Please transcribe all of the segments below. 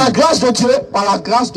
Par la grâce de Dieu,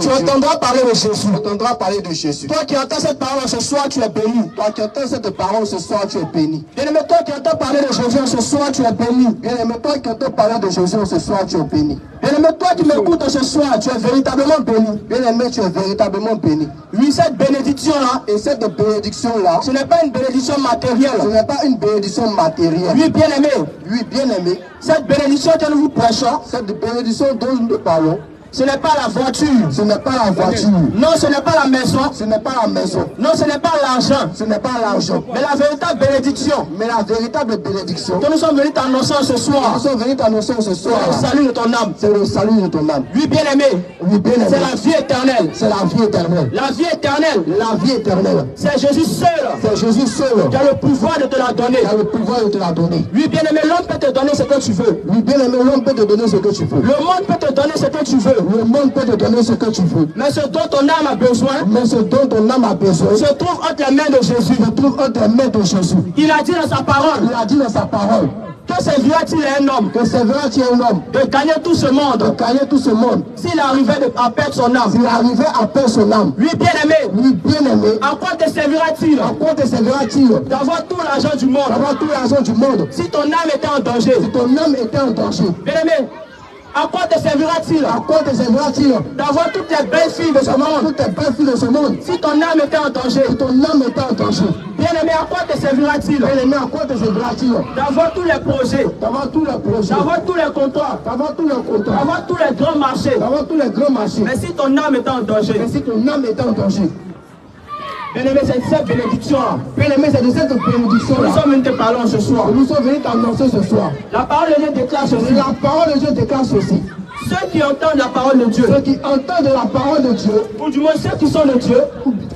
tu entendras parler de Jésus. Tu entendras parler de Jésus. Toi qui entends cette parole ce soir, tu es béni. Toi qui entends cette parole ce soir, tu es béni. Bien-aimé, toi qui entends parler de Jésus ce soir, tu es béni. Bien-aimé, toi qui entends parler de Jésus ce soir, tu es béni. Bien-aimé, toi qui m'écoutes ce soir, tu es véritablement béni. Bien-aimé, tu es véritablement béni. Oui, cette bénédiction-là, et cette bénédiction-là, ce n'est pas une bénédiction matérielle. Ce n'est pas une bénédiction matérielle. Oui, bien-aimé. Oui, bien-aimé. Cette bénédiction que nous vous prêchons, cette bénédiction dont nous parlons, ce n'est pas la voiture. Ce n'est pas la voiture. Non, ce n'est pas la maison. Ce n'est pas la maison. Non, ce n'est pas l'argent. Ce n'est pas l'argent. Mais la véritable bénédiction. Mais la véritable bénédiction. Que nous sommes venus t'annoncer ce soir. Nous sommes venus t'annoncer ce soir. C'est le salut de ton âme. C'est le salut de ton âme. Oui, bien-aimé. Oui, bien-aimé. C'est la vie éternelle. C'est la vie éternelle. La vie éternelle. La vie éternelle. C'est Jésus seul. C'est Jésus seul. Qui a le pouvoir de te la donner. Qui a le pouvoir de te la donner. Oui, bien-aimé, l'homme peut te donner ce que tu veux. Oui, bien-aimé, l'homme peut te donner ce que tu veux. Le monde peut te donner ce que tu veux. Le monde peut te donner ce que tu veux. Mais ce dont ton âme a besoin. Mais ce dont ton âme a besoin. Se trouve entre les mains de Jésus. Se trouve entre les mains de Jésus. Il a dit dans sa parole. Il a dit dans sa parole. Que servira-t-il à un homme? Que servira-t-il à un homme? De gagner tout ce monde. De gagner tout ce monde. S'il arrivait à perdre son âme. S'il arrivait à perdre son âme. Oui, bien-aimé. Oui, bien-aimé. À quoi te servira-t-il? À quoi te servira-t-il? D'avoir tout l'argent du monde. D'avoir tout l'argent du monde. Si ton âme était en danger. Si ton âme était en danger. Bien-aimé. À quoi te servira-t-il? À quoi te servira-t-il? D'avoir toutes les belles filles de ce monde. Toutes les belles filles de ce monde. Si ton âme était en danger. Si ton âme était en danger. Bien-aimé, à quoi te servira-t-il? Bien-aimé, à quoi te servira-t-il? D'avoir tous les projets. D'avoir tous les projets. D'avoir tous les contrats. D'avoir tous les contrats. D'avoir tous les grands marchés. D'avoir tous les grands marchés. Mais si ton âme était en danger. Mais si ton âme était en danger. Bien-aimé, c'est cette bénédiction-là. Bien-aimé, c'est de cette bénédiction-là. Nous sommes venus te parler ce soir. Nous sommes venus t'annoncer ce soir. La parole de Dieu déclare ceci. La parole de Dieu déclare ceci. Ceux qui entendent la parole de Dieu. Ceux qui entendent la parole de Dieu. Ou du moins ceux qui sont de Dieu.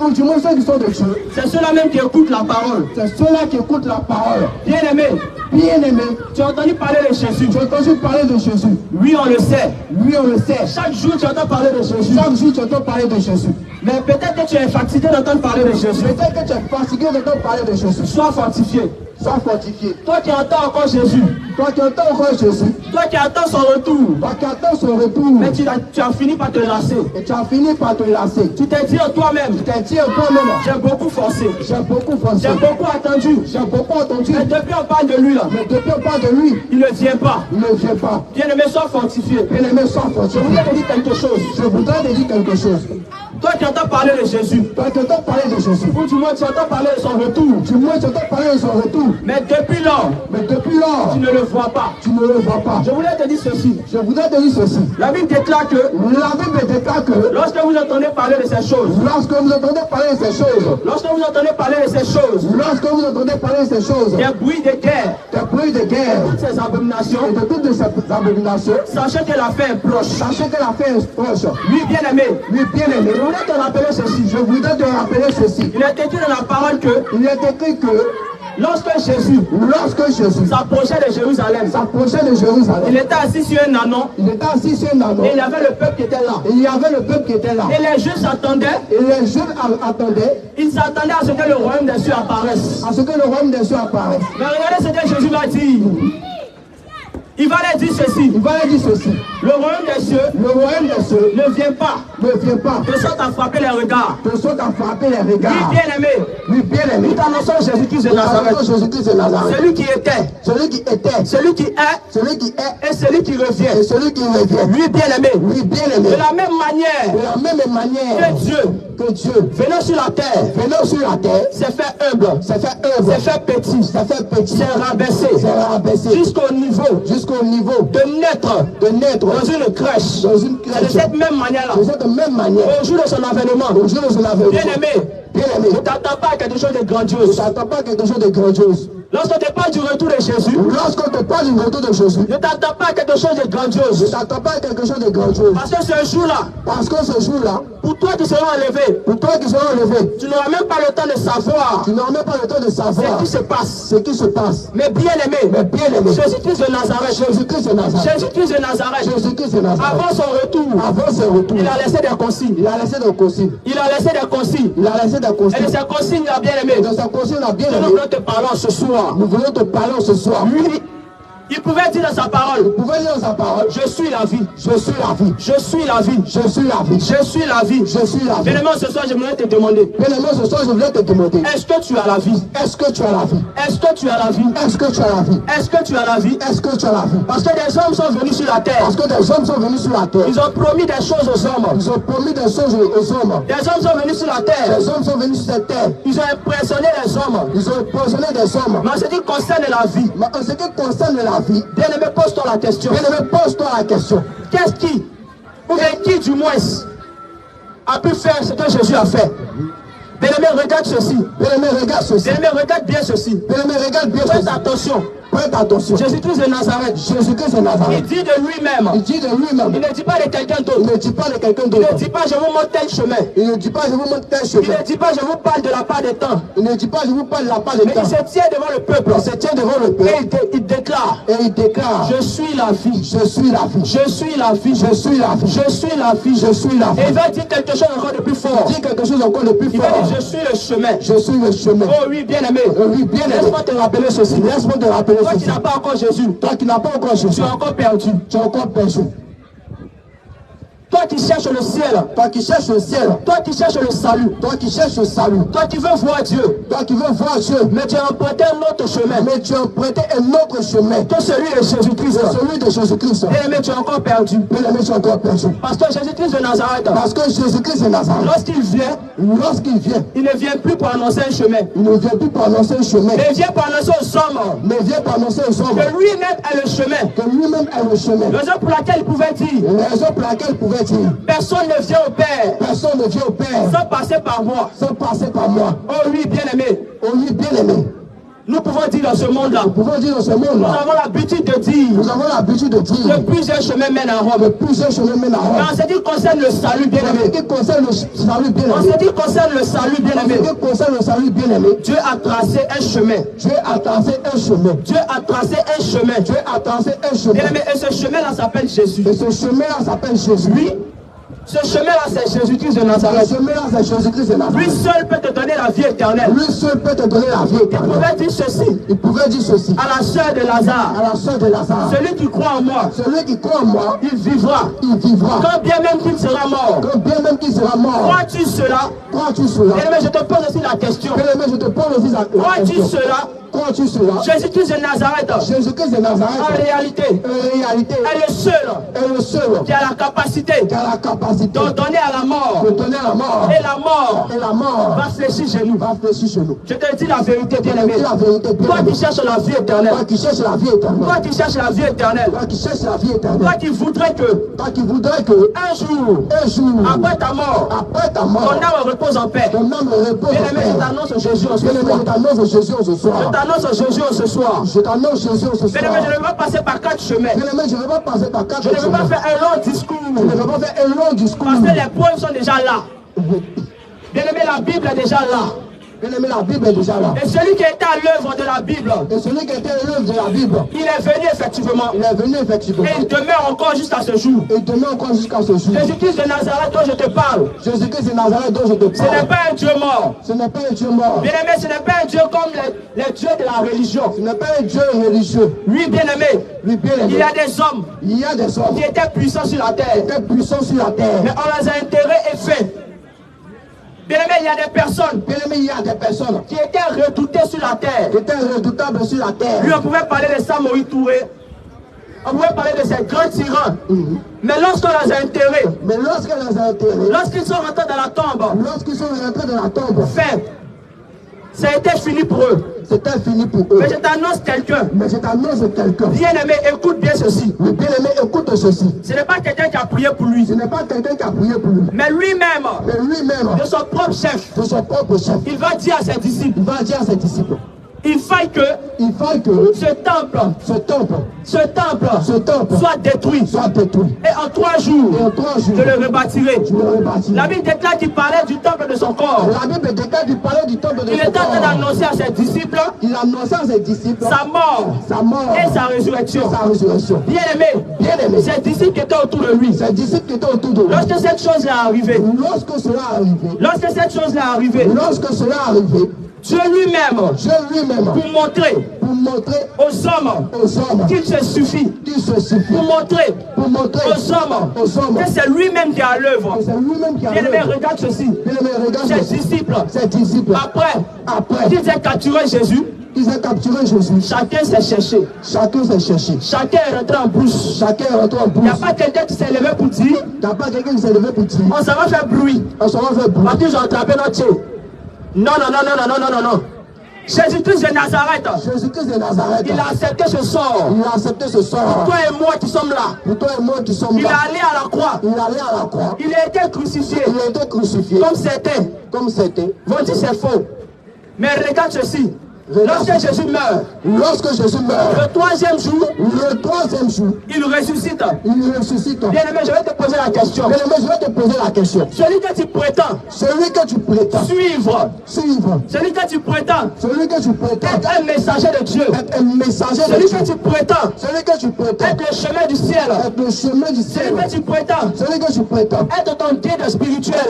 Ou du moins ceux qui sont de Dieu. C'est ceux-là même qui écoutent la parole. C'est ceux-là qui écoutent la parole. Bien-aimé. Bien-aimé. Tu as entendu parler de Jésus. Tu as entendu parler de Jésus. Oui, on le sait. Oui, on le sait. Chaque jour, tu entends parler de Jésus. Chaque jour, tu entends parler de Jésus. Mais peut-être que tu es fatigué d'entendre parler de Jésus. Peut-être que tu es fatigué d'entendre parler de Jésus. Sois fortifié. Sois fortifié. Toi qui entends encore Jésus. Toi qui entends encore Jésus. Toi qui attends son retour. Toi qui attends son retour. Mais tu as fini par te lasser. Et tu as fini par te lasser. Tu t'es dit en toi-même. Tu t'es dit en toi-même. J'ai beaucoup forcé. J'ai beaucoup forcé. J'ai beaucoup attendu. J'ai beaucoup attendu. Mais depuis on parle de lui là. Mais depuis on parle de lui. Il ne vient pas. Il ne vient pas. Bien-aimé, sois fortifié. Bien-aimé, sois fortifié. Je voudrais te dire quelque chose. Je voudrais te dire quelque chose. Toi qui entends parler de Jésus. Toi qui entends parler de Jésus. Ou du moins tu entends parler de son retour. Du moins tu entends parler de son retour. Mais depuis lors. Mais depuis lors. Tu ne le vois pas. Tu ne le vois pas. Je voulais te dire ceci. Je voudrais te dire ceci. La Bible déclare que. La Bible déclare que. Lorsque vous entendez parler de ces choses. Lorsque vous entendez parler de ces choses. Lorsque vous entendez parler de ces choses. Lorsque vous entendez parler de ces choses. Des bruits de guerre. Des bruits de guerre. Toutes ces abominations. Et de toutes ces abominations. Sachez que la fin est proche. Sachez que la fin est proche. Oui, bien-aimé. Oui, bien-aimé. Je voulais te rappeler ceci. Je voudrais te rappeler ceci. Il est écrit dans la parole que. Il est écrit que. Lorsque Jésus s'approchait de Jérusalem, il était assis sur un anon. Il était assis sur un anon. Et il y avait le peuple qui était là. Et il y avait le peuple qui était là. Et les Juifs attendaient. Et les Juifs attendaient. Ils s'attendaient à ce que le royaume des cieux apparaisse. À ce que le royaume des cieux apparaisse. Mais regardez ce que Jésus va dire. Il va leur dire ceci. Il va leur dire ceci. Le royaume des cieux. Le royaume des cieux. Ne vient pas. Ne vient pas. De sorte à frapper les regards. De sorte à frapper les regards. Oui, bien-aimé. Oui, bien-aimé. Nous t'annonçons Jésus-Christ de Nazareth. Jésus-Christ de Nazareth. Celui qui était. Celui qui était. Celui qui est. Celui qui est. Et celui qui revient. Et celui qui revient. Oui, bien-aimé. Oui, bien-aimé. De la même manière. De la même manière. Que Dieu. Venant sur la terre. Venant sur la terre. C'est fait humble. C'est fait humble. C'est fait petit. C'est fait petit. C'est rabaissé. C'est rabaissé. Jusqu'au niveau. De naître dans une crèche. C'est de cette même manière-là. De cette même manière. Au jour de son avènement. Au jour de son avènement. Bien-aimé. Bien-aimé. Ne t'attends pas à quelque chose de grandiose. Ne t'attends pas à quelque chose de grandiose. Lorsqu'on te parle du retour de Jésus. Lorsqu'on te parle du retour de Jésus. Ne t'attends pas à quelque chose de grandiose. Ne t'attends pas à quelque chose de grandiose. Parce que ce jour-là. Parce que ce jour-là. Pour toi qui seras enlevé. Pour toi qui seras enlevé. Tu n'auras même pas le temps de savoir. Tu n'auras même pas le temps de savoir. Ce qui se passe. Ce qui se passe. Mais bien aimé. Mais bien aimé. Jésus-Christ de Nazareth. Jésus-Christ de Nazareth. Jésus-Christ de Nazareth. Jésus-Christ de Nazareth. Avant son retour. Avant son retour. Il a laissé des consignes. Il a laissé des consignes. Il a laissé des consignes. Il a laissé des consignes. Et de ces consignes, il a bien aimé. De ces consignes, il a bien aimé. Nous voulons te parler ce soir. Nous voulons te parler ce soir. Oui. Il pouvait dire dans sa parole. Il pouvait dire dans sa parole. Je suis la vie. Je suis la vie. Je suis la vie. Je suis la vie. Je suis la vie. Je suis la vie. Bien-aimé, ce soir, je voudrais te demander. Bien-aimé, ce soir, je voulais te demander. Est-ce que tu as la vie? Est-ce que tu as la vie? Est-ce que tu as la vie? Est-ce que tu as la vie? Est-ce que tu as la vie? Est-ce que tu as la vie? Parce que des hommes sont venus sur la terre. Parce que des hommes sont venus sur la terre. Ils ont promis des choses aux hommes. Ils ont promis des choses aux hommes. Des hommes sont venus sur la terre. Des hommes sont venus sur cette terre. Ils ont impressionné les hommes. Ils ont impressionné des hommes. Mais en ce qui concerne la vie, Mais en ce qui concerne la vie, bien-aimé, pose-toi la question. bien-aimé, pose-toi la question. Qu'est-ce qui, ou bien qui du moins, a pu faire ce que Jésus a fait? Bien-aimé, regarde ceci. Bien-aimé, regarde ceci. Bien-aimé, regarde bien ceci. Bien-aimé, regarde bien Faites ceci. attention. Prête attention. Jésus-Christ de Nazareth. Jésus-Christ de Il Nazareth. dit de lui-même. Il dit de lui-même. Il ne dit pas de quelqu'un Il d'autre. ne dit pas de quelqu'un Il d'autre. ne dit pas je vous montre tel chemin. Il ne dit pas je vous montre tel Il chemin. ne dit pas je vous parle de la part des temps. Il ne dit pas je vous parle de la part de Mais temps. il se tient devant le peuple. Il se tient devant le Et peuple. il déclare. Et il déclare. Je suis la vie. Je suis la vie. Je suis la vie. Je suis la vie. Je suis la vie. Je suis la vie. Et il va dire quelque chose encore de plus fort. Dis quelque chose encore de plus Il va fort. dire je suis le chemin. Je suis le chemin. Oh oui, bien-aimé. Oui, bien aimé. Laisse-moi te rappeler ceci. Laisse-moi te rappeler Toi qui ceci. n'as pas encore Jésus, Toi qui n'as pas encore tu Jésus, es encore perdu. tu es encore perdu. Toi qui cherches le ciel, Toi qui cherches le ciel, toi qui cherches le salut, toi qui cherches le salut, toi qui veux voir Dieu, toi qui veux voir Dieu, mais tu as emprunté un autre chemin mais tu as emprunté un autre chemin que celui de Jésus-Christ. que celui de Jésus-Christ. Bien-aimé, tu es encore perdu. Bien-aimé, tu es encore perdu. Parce que Jésus-Christ de Nazareth, Parce que Jésus-Christ de Nazareth, lorsqu'il vient, il ne vient plus pour annoncer un chemin. ne vient plus pour annoncer un chemin, Mais il vient pour annoncer aux hommes mais vient pour annoncer aux hommes que lui-même est le chemin. que lui-même est le chemin. La raison pour laquelle il pouvait dire, La raison pour laquelle il pouvait dire, personne ne vient au Père personne ne vient au Père sans passer par moi. sans passer par moi. Oh oui, bien-aimé, Oh oui, bien-aimé, nous pouvons dire dans ce monde-là, nous pouvons dire dans ce nous monde-là, avons l'habitude de dire nous avons l'habitude de dire que plusieurs chemins mènent à Rome. que plusieurs chemins mènent à Mais Rome. en ce qui concerne le salut, En ce bien-aimé, qui concerne le salut en bien-aimé, ce qui concerne le salut, en ce bien-aimé, qui concerne le salut bien-aimé, Dieu a tracé un chemin. Dieu a tracé un chemin. Dieu a tracé un chemin. Dieu a tracé un chemin. Bien-aimé, et ce chemin-là s'appelle Jésus. Et ce chemin-là s'appelle Jésus. Oui, ce chemin-là, c'est Jésus-Christ de Ce Nazareth. chemin-là, c'est Jésus-Christ de Lui Nazareth. seul peut te donner la vie éternelle. Lui seul peut te donner la vie Il éternelle. pouvait dire ceci Il pouvait dire ceci à la sœur de Lazare. à la sœur de Lazare. Celui qui croit en moi, Celui qui croit en moi, il vivra. il vivra. Quand bien même qu'il sera mort. Quand bien même qu'il sera mort, Crois-tu cela? crois-tu cela? Bien-aimé, je te pose aussi la question. Bien-aimé, je te pose aussi la Crois-tu question. cela? Crois-tu cela? Jésus-Christ de Nazareth, Jésus-Christ de en Nazareth, réalité, en réalité, est le seul est le seul qui a la capacité qui a la capacité de donner à la mort. de donner la mort. Et la mort Et la mort va fléchir chez nous. va fléchir chez nous. Je te dis la vérité, bien-aimé. Dis la vérité, Toi bien-aimé. qui cherches la vie éternelle, Toi qui cherches la vie éternelle. toi qui cherches la vie éternelle, Toi qui cherches la vie éternelle. toi qui voudrais que Toi qui voudrais que un jour, un jour, après ta mort, après ta ton mort, âme repose en paix. ton âme repose en Bien-aimé, je paix. t'annonce Jésus en ce Bien-aimé, soir. je t'annonce Jésus ce Je soir. t'annonce Jésus en ce soir. Je t'annonce Jésus ce Bien-aimé, soir. je ne vais pas passer par 4 chemins. Bien-aimé, je ne vais pas passer par quatre Je ne vais pas chemins. faire un long discours. Je ne vais pas faire un long discours. Parce que les preuves sont déjà là. Bien-aimé, la Bible est déjà là. Bien-aimé, la Bible est déjà là. Et celui qui était à l'œuvre de la Bible, Et celui qui était l'œuvre de la Bible, il est venu effectivement. il est venu effectivement. Et il demeure encore jusqu'à ce jour. Et demeure encore jusqu'à ce jour. Jésus-Christ de Nazareth dont je te parle, Jésus-Christ de Nazareth dont je te ce n'est parle. pas un Dieu mort. Ce n'est pas un Dieu mort. Bien-aimé, ce n'est pas un Dieu comme les dieux de la religion. Ce n'est pas un Dieu religieux. Oui, bien-aimé, Lui, bien il aimé. y a des hommes Il y a des hommes qui étaient puissants sur la qui terre, étaient puissants sur la terre. mais on les a enterrés et faits. Bien-aimé, il y a des personnes Bien aimé, il y a des personnes qui étaient redoutées sur la terre. qui étaient redoutables sur la terre. Lui, on pouvait parler de Samoï Touré, on pouvait parler de ces grands tyrans. Mais lorsqu'on les a enterrés, Mais lorsqu'elle les a enterrés, lorsqu'ils sont rentrés dans la tombe, lorsqu'ils sont rentrés dans la tombe, fait, ça a été fini pour eux. c'était fini pour eux. Mais je t'annonce quelqu'un, Mais je t'annonce quelqu'un. bien-aimé, écoute bien ceci. Le bien-aimé, écoute ceci. Ce n'est pas quelqu'un qui a prié pour lui, Ce n'est pas quelqu'un qui a prié pour lui. mais lui-même, Mais lui-même, de son propre chef, de son propre chef, il va dire à ses disciples, il va dire à ses disciples, il faille que il faut que ce temple ce temple soit détruit. soit détruit. Et en 3 jours, Et en 3 jours, je le rebâtirai. je le rebâtis. La Bible déclare qu'il parlait du temple de son corps. La Bible déclare du palais du temple de Il son était en train corps. d'annoncer à ses disciples Il annonçait à ses disciples sa mort sa mort et sa résurrection. sa résurrection. Bien-aimé, Bien-aimé, ses disciples qui étaient autour de lui, ses disciples qui étaient autour de lui, lorsque cette chose-là est arrivée, lorsque cela est arrivé, lorsque cette chose-là est arrivée, lorsque cela est arrivé, Dieu lui-même, pour montrer aux hommes qu'il se suffit, pour montrer aux hommes que c'est lui-même qui est à l'œuvre. Bien-aimé, regarde ceci. Ses disciples, après qu'ils aient capturé Jésus, chacun s'est cherché. Chacun est rentré en brousse. Il n'y a pas quelqu'un qui s'est levé pour dire on s'en va faire bruit. Parce qu'ils ont attrapé notre Dieu. Non. Jésus-Christ de Nazareth, il a accepté ce sort. Pour toi et moi qui sommes là. Il est allé à la croix. Il a été crucifié. Comme certains vont dire c'est faux. Mais regarde ceci. Lorsque Jésus meurt, le troisième jour, il ressuscite. Bien-aimé, je vais te poser la question. Celui que tu prétends suivre, celui que tu prétends être un messager de Dieu, celui que tu prétends être le chemin du ciel, celui que tu prétends être ton guide spirituel,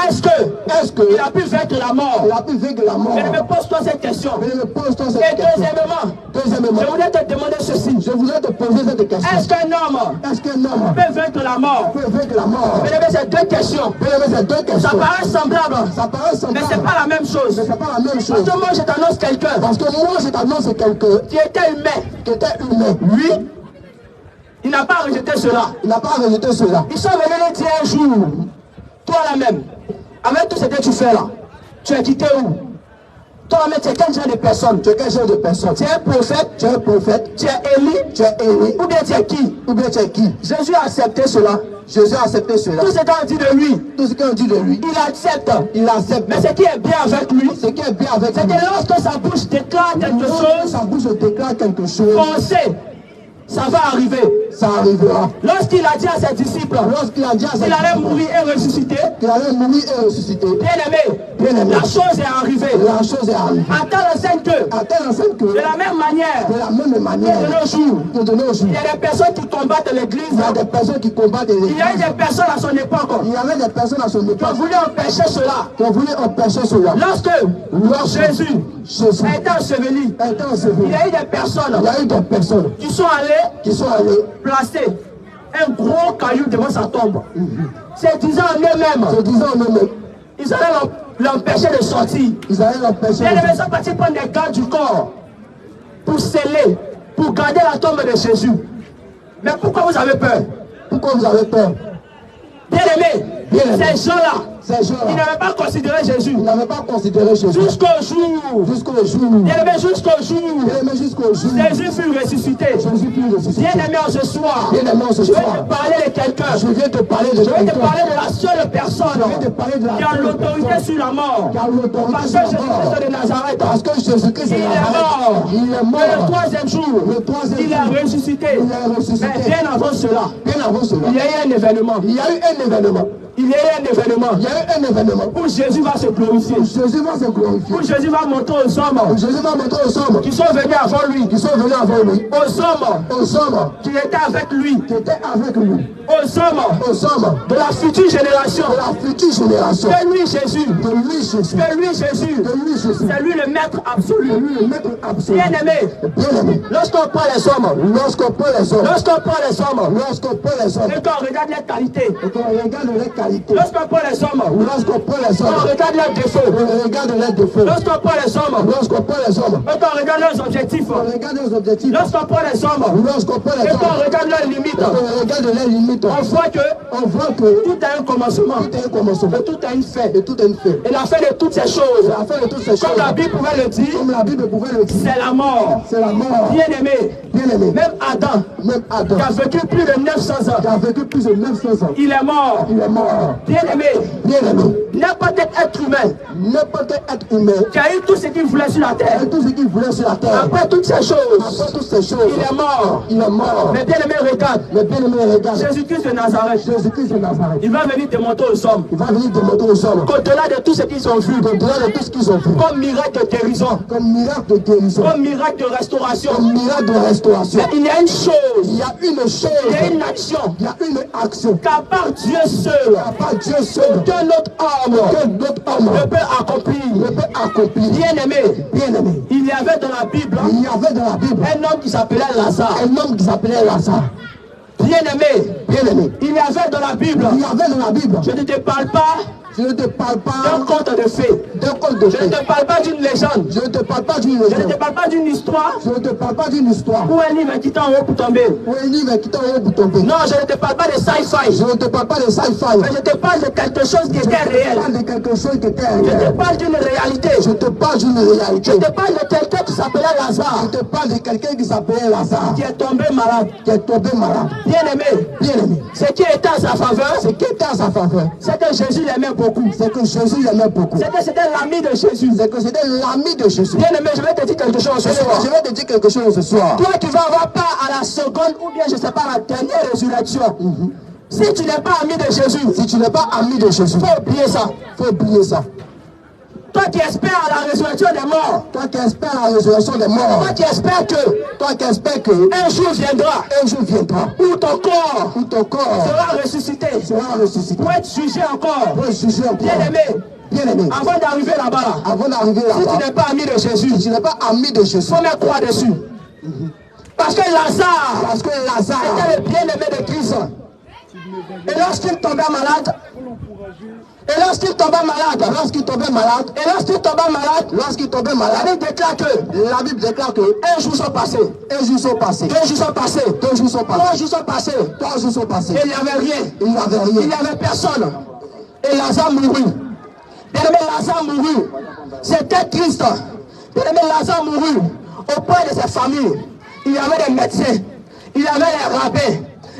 est-ce qu'il a pu vaincre la mort? Bien-aimé, pose-toi cette question. Et deuxièmement, je voudrais te demander ceci. Est-ce qu'un homme peut vaincre la mort? Mais c'est deux questions. Ça paraît semblable, mais c'est pas la même chose. Parce que moi je t'annonce quelqu'un qui était humain. Lui, il n'a pas rejeté cela. Ils sont venus lui dire un jour, toi là même, avec tout ce que tu fais là, tu es quitté où? Toi-même, tu es quel genre de personne? Tu es un prophète? Tu es Élie? Ou bien tu es qui? Jésus a accepté cela. Tout ce qu'on dit de lui, il accepte. Mais ce qui est bien avec lui, c'est que lorsque sa bouche déclare quelque chose, on sait. Ça va arriver. Lorsqu'il a dit à ses disciples qu'il allait mourir et ressusciter, bien-aimé, la chose est arrivée. Attends le que de la même manière, de nos jours, il y a des personnes qui combattent l'église. Il y a des personnes à son époque qui ont voulu empêcher cela. Lorsque Jésus a été enseveli, il y a eu des personnes qui sont allées placer un gros caillou devant sa tombe. C'est disant en eux-mêmes, ils allaient l'empêcher de sortir. Ils sont partis prendre des gardes du corps pour sceller, pour garder la tombe de Jésus. Mais pourquoi vous avez peur? Bien-aimé, ces gens-là, ils n'avaient pas considéré Jésus. Jusqu'au jour. Bien-aimé, jusqu'au jour. Jésus fut ressuscité. Bien-aimé, ce soir, je vais te parler de quelqu'un. Je vais te parler de la seule personne qui a l'autorité sur la mort. Parce que Jésus-Christ de Nazareth, il est mort. Le troisième jour, il est ressuscité. Mais bien avant cela, il y a eu un événement. Il y a eu un événement où Jésus va se glorifier. Où Jésus va montrer aux hommes qui sont venus avant lui. Aux hommes qui étaient avec lui. Aux hommes de la future génération. Que lui Jésus. C'est lui le maître absolu. Bien-aimé. Lorsqu'on prend les hommes. Et qu'on regarde les qualités. Lorsqu'on prend les hommes, on regarde leurs défauts. Lorsqu'on prend les hommes, on regarde leurs objectifs. Lorsqu'on prend les hommes, on regarde leurs limites. On voit que tout a un commencement. Et tout a une fin. Et la fin de toutes ces choses, comme la Bible pouvait le dire, c'est la mort. Bien-aimé, même Adam, qui a vécu plus de 900 ans, il est mort. Bien-aimé, n'importe quel être humain qui a eu tout ce qu'il voulait sur la terre, après toutes ces choses, il est mort. Mais bien-aimé, regarde, Jésus-Christ de Nazareth, il va venir te montrer aux hommes qu'au-delà de tout ce qu'ils ont vu, comme miracle de guérison, comme miracle de restauration, mais il y a une chose, il y a une action, qu'à part Dieu seul, pas Dieu seul. Qu'un autre homme ne peut accomplir. Bien-aimé, il y avait dans la Bible un homme qui s'appelait Lazare. Bien-aimé, il y avait dans la Bible. Je ne te parle pas. Je ne te parle pas d'un conte de fées. Je ne te parle pas d'une légende. Je ne te parle pas d'une légende. Je ne te parle pas d'une histoire. Je ne te parle pas d'une histoire. Ou un livre qui est en haut pour tomber. Ou un livre qui est en haut pour tomber. Non, je ne te parle pas de sci-fi. Je ne te parle pas de sci-fi. Mais je te parle de quelque chose qui était réel. Je te parle de quelque chose qui était réel. Je te parle d'une réalité. Je te parle d'une réalité. Je te parle de quelqu'un qui s'appelait Lazare. Je te parle de quelqu'un qui s'appelait Lazare. Qui est tombé malade. Bien-aimé. Ce qui était à sa faveur. C'est que Jésus l'aimait beaucoup. C'était l'ami de Jésus. Bien-aimé, je vais te dire quelque chose ce soir. Toi, tu vas avoir part à la seconde ou bien, je ne sais pas, la dernière résurrection. Si tu n'es pas ami de Jésus, faut oublier ça. Toi qui espères à la résurrection des morts. Toi qui espères que un jour viendra où ton corps sera ressuscité. Pour être jugé encore. Bien-aimé, avant d'arriver là-bas, si tu n'es pas ami de Jésus, faut mettre croix dessus. Parce que Lazare était le bien-aimé de Christ. Et lorsqu'il tombait malade, la Bible déclare que un jour sont passés, 2 jours sont passés, 3 jours sont passés, et il n'y avait rien, il n'y avait personne. Et Lazare mourut. Bien-aimé, Lazare mourut. C'était triste. Bien-aimé, Lazare mourut. Auprès de sa famille, il y avait des médecins, il y avait les rabbins,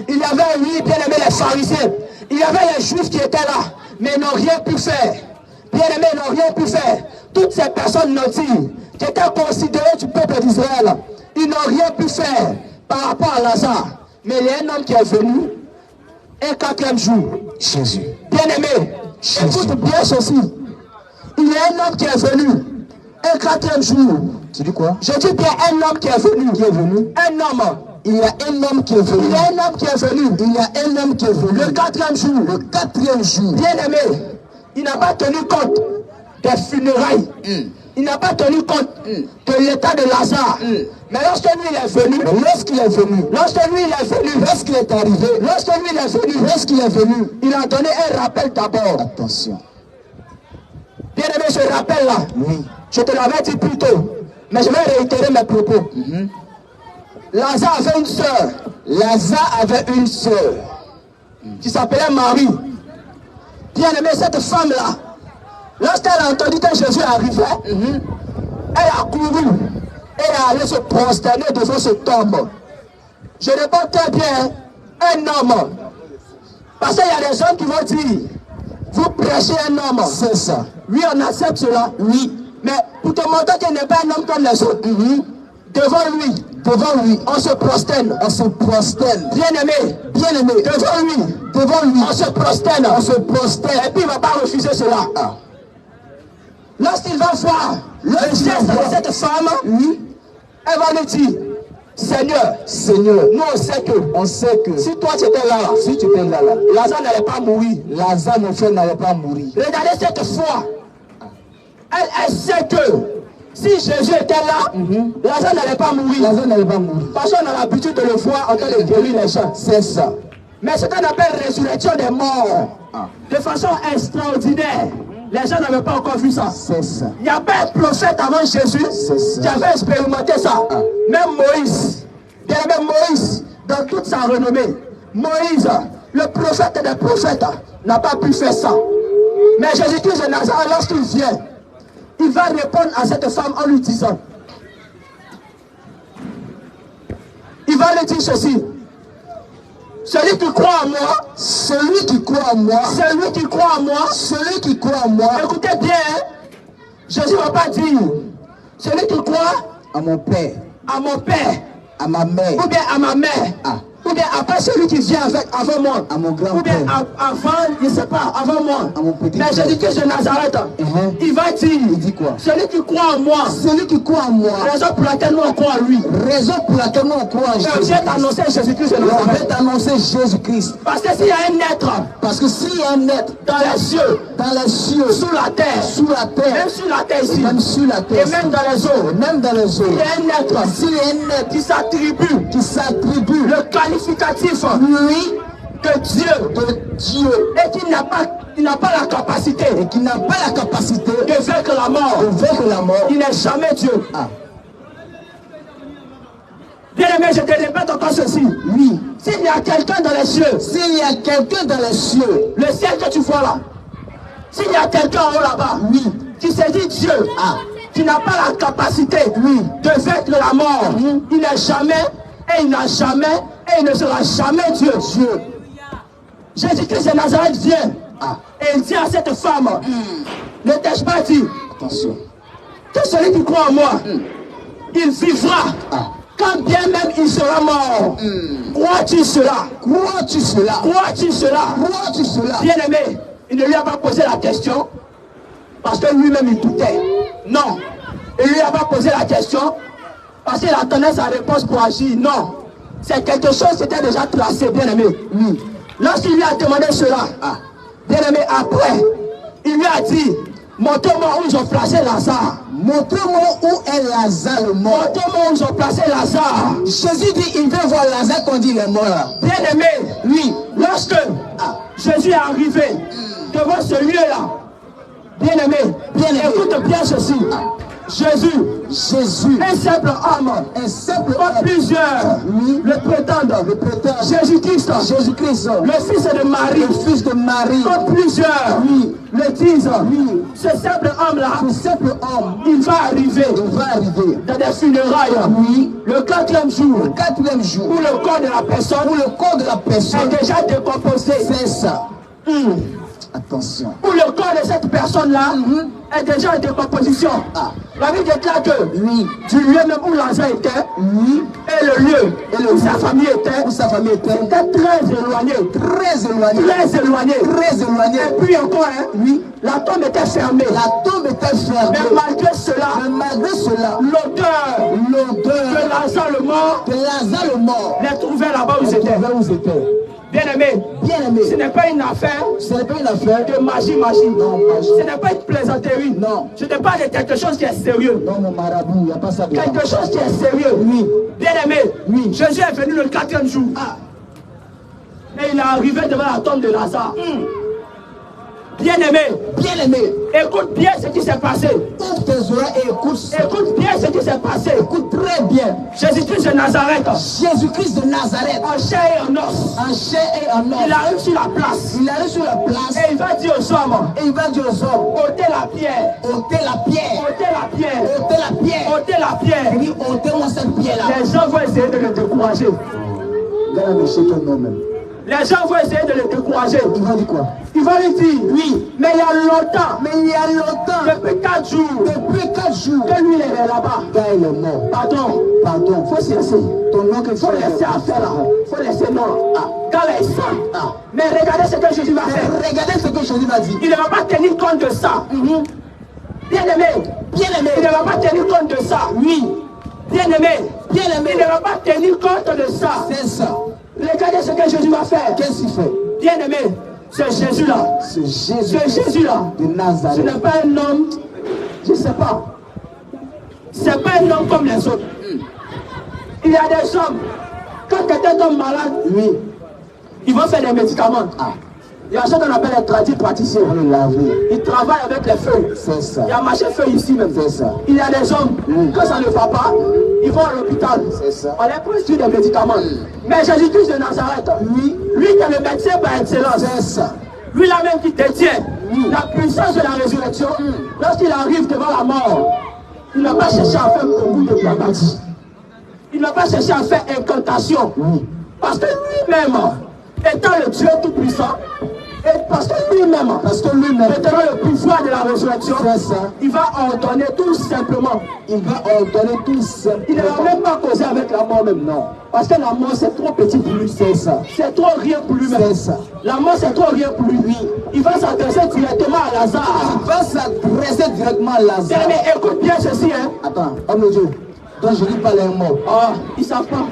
il y avait, oui, bien-aimé, les pharisiens, il y avait les juifs qui étaient là, mais ils n'ont rien pu faire. Bien-aimé, ils n'ont rien pu faire. Toutes ces personnes nanties, qui étaient considérées du peuple d'Israël, ils n'ont rien pu faire par rapport à Lazare. Mais il y a un homme qui est venu, un 4e jour. Jésus. Bien-aimé, écoute bien ceci. Il y a un homme qui est venu, un 4e jour. Tu dis quoi? Je dis bien un homme qui est venu. Un homme. Il y a un homme qui est venu. Le 4e jour. Bien-aimé, il n'a pas tenu compte des funérailles. Il n'a pas tenu compte de l'état de Lazare. Mais lorsque lui il est venu, lorsqu'il est arrivé, il a donné un rappel d'abord. Attention. Bien-aimé, ce rappel-là, oui. Je te l'avais dit plus tôt, mais je vais réitérer mes propos. Lazare avait une sœur. Qui s'appelait Marie. Bien-aimé, cette femme-là, lorsqu'elle a entendu que Jésus arrivait, elle a couru et elle est allée se prosterner devant ce tombe. Je réponds très bien, un homme. Parce qu'il y a des gens qui vont dire, vous prêchez un homme. C'est ça. Oui, on accepte cela. Oui. Mais pour te montrer qu'il n'est pas un homme comme les autres, devant lui, on se prosterne. Bien-aimé, devant lui, on se prosterne. Et puis il ne va pas refuser cela. Lorsqu'il va voir le geste de cette femme, elle va lui dire, Seigneur, nous on sait que si toi tu étais là, Lazare n'allait pas mourir. Regardez cette foi. Elle sait que si Jésus était là, Lazare n'allait pas mourir. Parce qu'on a l'habitude de le voir en train de guérir les gens. C'est ça. Mais ce qu'on appelle résurrection des morts, de façon extraordinaire, les gens n'avaient pas encore vu ça. C'est ça. Il n'y a pas un prophète avant Jésus qui avait expérimenté ça. Même Moïse, dans toute sa renommée, Moïse, le prophète des prophètes, n'a pas pu faire ça. Mais Jésus-Christ de Nazareth, lorsqu'il vient, il va répondre à cette femme en lui disant, il va lui dire ceci, celui qui croit en moi, écoutez bien, Jésus ne va pas dire, celui qui croit à mon père, à ma mère, à ma mère, ou bien à ma mère, Ou bien après celui qui vient avant moi. À mon grand-père. Ou bien avant, je ne sais pas, avant moi. À mon petit mais frère. Jésus-Christ de Nazareth, il va dire, Il dit quoi? celui qui croit en moi. Celui qui croit en moi. Raison pour laquelle nous on croit en lui. Raison pour laquelle nous on croit en Jésus. Je vais t'annoncer Jésus-Christ de Nazareth. Je vais t'annoncer Jésus-Christ. Parce que s'il y a un être. Parce que s'il y a un être. Dans les cieux. Dans les cieux. Sous la terre. Sous la terre. Même sur la terre ici. Même sur la terre. Et même dans les eaux. Et même dans les eaux. Il y a un être. S'il y a un être. Qui s'attribue. Qui s'attribue. Le qualificatif. Oui. De Dieu. De Dieu. Et qui n'a pas la capacité. Et qui n'a pas la capacité. De vaincre la mort. De vaincre la mort. Il n'est jamais Dieu. Ah. Bien aimé, je te répète encore ceci. Oui. S'il y a quelqu'un dans les cieux. S'il y a quelqu'un dans les cieux. Le ciel que tu vois là. S'il y a quelqu'un en haut là-bas. Oui. Qui se dit Dieu. Ah. Qui n'a pas la capacité. Oui. De vaincre la mort. Il n'est jamais. Et il n'a jamais. Et il ne sera jamais Dieu. Dieu. Jésus-Christ de Nazareth vient. Ah. Et il dit à cette femme. Ne t'ai-je pas dit. Attention. Que celui qui croit en moi. Il vivra. Ah. Quand bien même il sera mort. Crois-tu cela? Crois-tu cela? Crois-tu cela? Crois-tu cela? Bien aimé, il ne lui a pas posé la question parce que lui-même il doutait. Non. Il ne lui a pas posé la question parce qu'il attendait sa réponse pour agir. Non. C'est quelque chose qui était déjà tracé, bien aimé. Oui. Lorsqu'il lui a demandé cela, bien aimé, après, il lui a dit, montrez-moi où ils ont placé Lazare. Montrez-moi où est Lazare le mort. Montrez-moi où ils ont placé Lazare. Jésus dit, il veut voir Lazare qu'on dit il est mort là. Bien aimé, Oui. lorsque Jésus est arrivé devant ce lieu-là, bien aimé, écoute bien ceci. Jésus, un simple homme, pas plusieurs, le prétendent, Jésus-Christ, le fils de Marie, pas plusieurs, le disent, ce simple homme-là, il va arriver dans des funérailles, le quatrième jour, où le corps de la personne, est déjà décomposé. C'est ça. Attention. Où le corps de cette personne-là est déjà en décomposition. La Bible déclare que du lieu même où Lazare était, et le lieu où sa famille était, était très éloigné. Et puis encore, la tombe était fermée. Mais malgré cela, l'odeur de Lazare le mort les trouvait là-bas où ils étaient. Bien aimé, ce n'est pas une affaire de magie. Non, ce n'est pas une plaisanterie. Non. Ce n'est pas de quelque chose qui est sérieux. Non, mon marabout, il n'y a pas ça. Quelque chose qui est sérieux. Bien aimé, Jésus est venu le 4e jour. Et il est arrivé devant la tombe de Lazare. Bien aimé, écoute bien ce qui s'est passé. Ouvre tes oreilles et écoute. Écoute bien ce qui s'est passé. Écoute très bien. Jésus-Christ de Nazareth. En chair et en os. Il arrive sur la place. Et il va dire aux hommes. Ôtez la pierre. Il dit, ôtez-moi cette pierre-là. Les gens vont essayer de le décourager. Les gens vont essayer de le décourager. Il va dire quoi? Il va lui dire, mais il y a longtemps, depuis 4 jours, que lui il est là-bas. Il est mort. Pardon, faut se laisser. Ton nom que Faut laisser affaire là. Faut laisser non. Quand les sangs. Mais regardez ce que Jésus va faire. Regardez ce que Jésus va dire. Il ne va pas tenir compte de ça. Bien aimé, il ne va pas tenir compte de ça. Bien aimé, il ne va pas tenir compte de ça. C'est ça. Regardez ce que Jésus va faire. Qu'est-ce qu'il fait? Bien aimé, ce Jésus-là. Ce Jésus-là de Nazareth. Ce n'est pas un homme, je ne sais pas. Ce n'est pas un homme comme les autres. Il y a des hommes, quand quelqu'un tombe malade, ils vont faire des médicaments. Il y a ce qu'on appelle les tradis praticiens. Ils travaillent avec les feuilles. C'est ça. Il y a marché feuille ici même. C'est ça. Il y a des hommes, quand ça ne va pas, ils vont à l'hôpital. C'est ça. On les prescrit des médicaments. Mais Jésus-Christ de Nazareth, lui qui est le médecin par excellence. C'est ça. Lui là même qui détient la puissance de la résurrection, lorsqu'il arrive devant la mort, il n'a pas cherché à faire beaucoup de blabati. Il n'a pas cherché à faire incantation. Parce que lui-même, étant le Dieu tout-puissant, et parce que lui-même lui-même, maintenant le pouvoir de la résurrection, ça. il va ordonner tout simplement. Il va ordonner tout simplement. Il ne va même pas causer avec la mort même, non. Parce que la mort c'est trop petit pour lui. C'est ça. C'est trop rien pour lui-même. C'est ça. La mort c'est trop rien pour lui. Oui. Il va s'adresser directement à Lazare. Il va s'adresser directement à Lazare. Mais écoute bien ceci, hein. Attends, homme de Dieu. Donc je dis pas les mots. Ah, ils ne savent pas.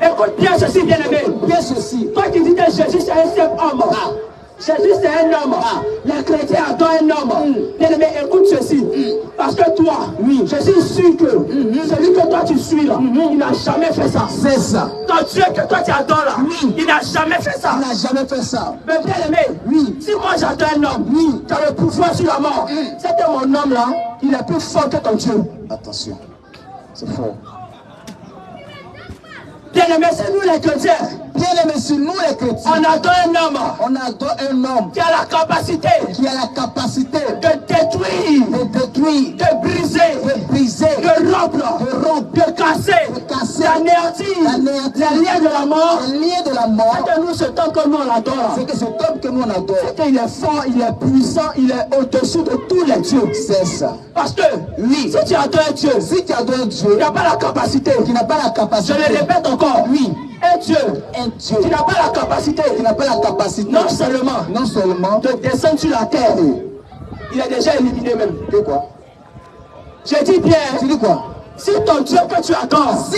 Écoute bien ceci, bien-aimé. Bien ceci. Toi qui dis que Jésus c'est un simple homme. Ah. Jésus c'est un homme. Ah. Les chrétiens adorent un homme. Bien-aimé, écoute ceci. Parce que toi, oui, je suis sûr que celui que toi tu suis là, il n'a jamais fait ça. C'est ça. Ton Dieu que toi tu adores là, il n'a jamais fait ça. Il n'a jamais fait ça. Mais bien-aimé, oui, si moi j'adore un homme, oui, tu as le pouvoir sur la mort. C'est que mon homme là, il est plus fort que ton Dieu. Attention, c'est fort. Bien-aimé, c'est nous les chrétiens. Bien-aimé, c'est nous les chrétiens. On adore un homme. On adore un homme qui a la capacité. Qui a la capacité de détruire. De détruire. De briser. De briser. De rompre. De rompre. De casser. De casser. D'anéantir. Les liens de la mort. Les liens de la mort. C'est que nous, cet homme que nous on adore. C'est que cet homme que nous on adore. C'est qu'il est fort, il est puissant, il est au-dessus de tous les dieux. C'est ça. Parce que, oui, si tu adores un Dieu, si tu adores un Dieu, qui n'a pas la capacité, qui n'a pas la capacité, je le répète encore, oui, un Dieu qui n'a pas la capacité, non seulement de descendre sur la terre, il est déjà éliminé même. Que quoi? Je dis bien, tu dis quoi? Si ton Dieu que tu adores,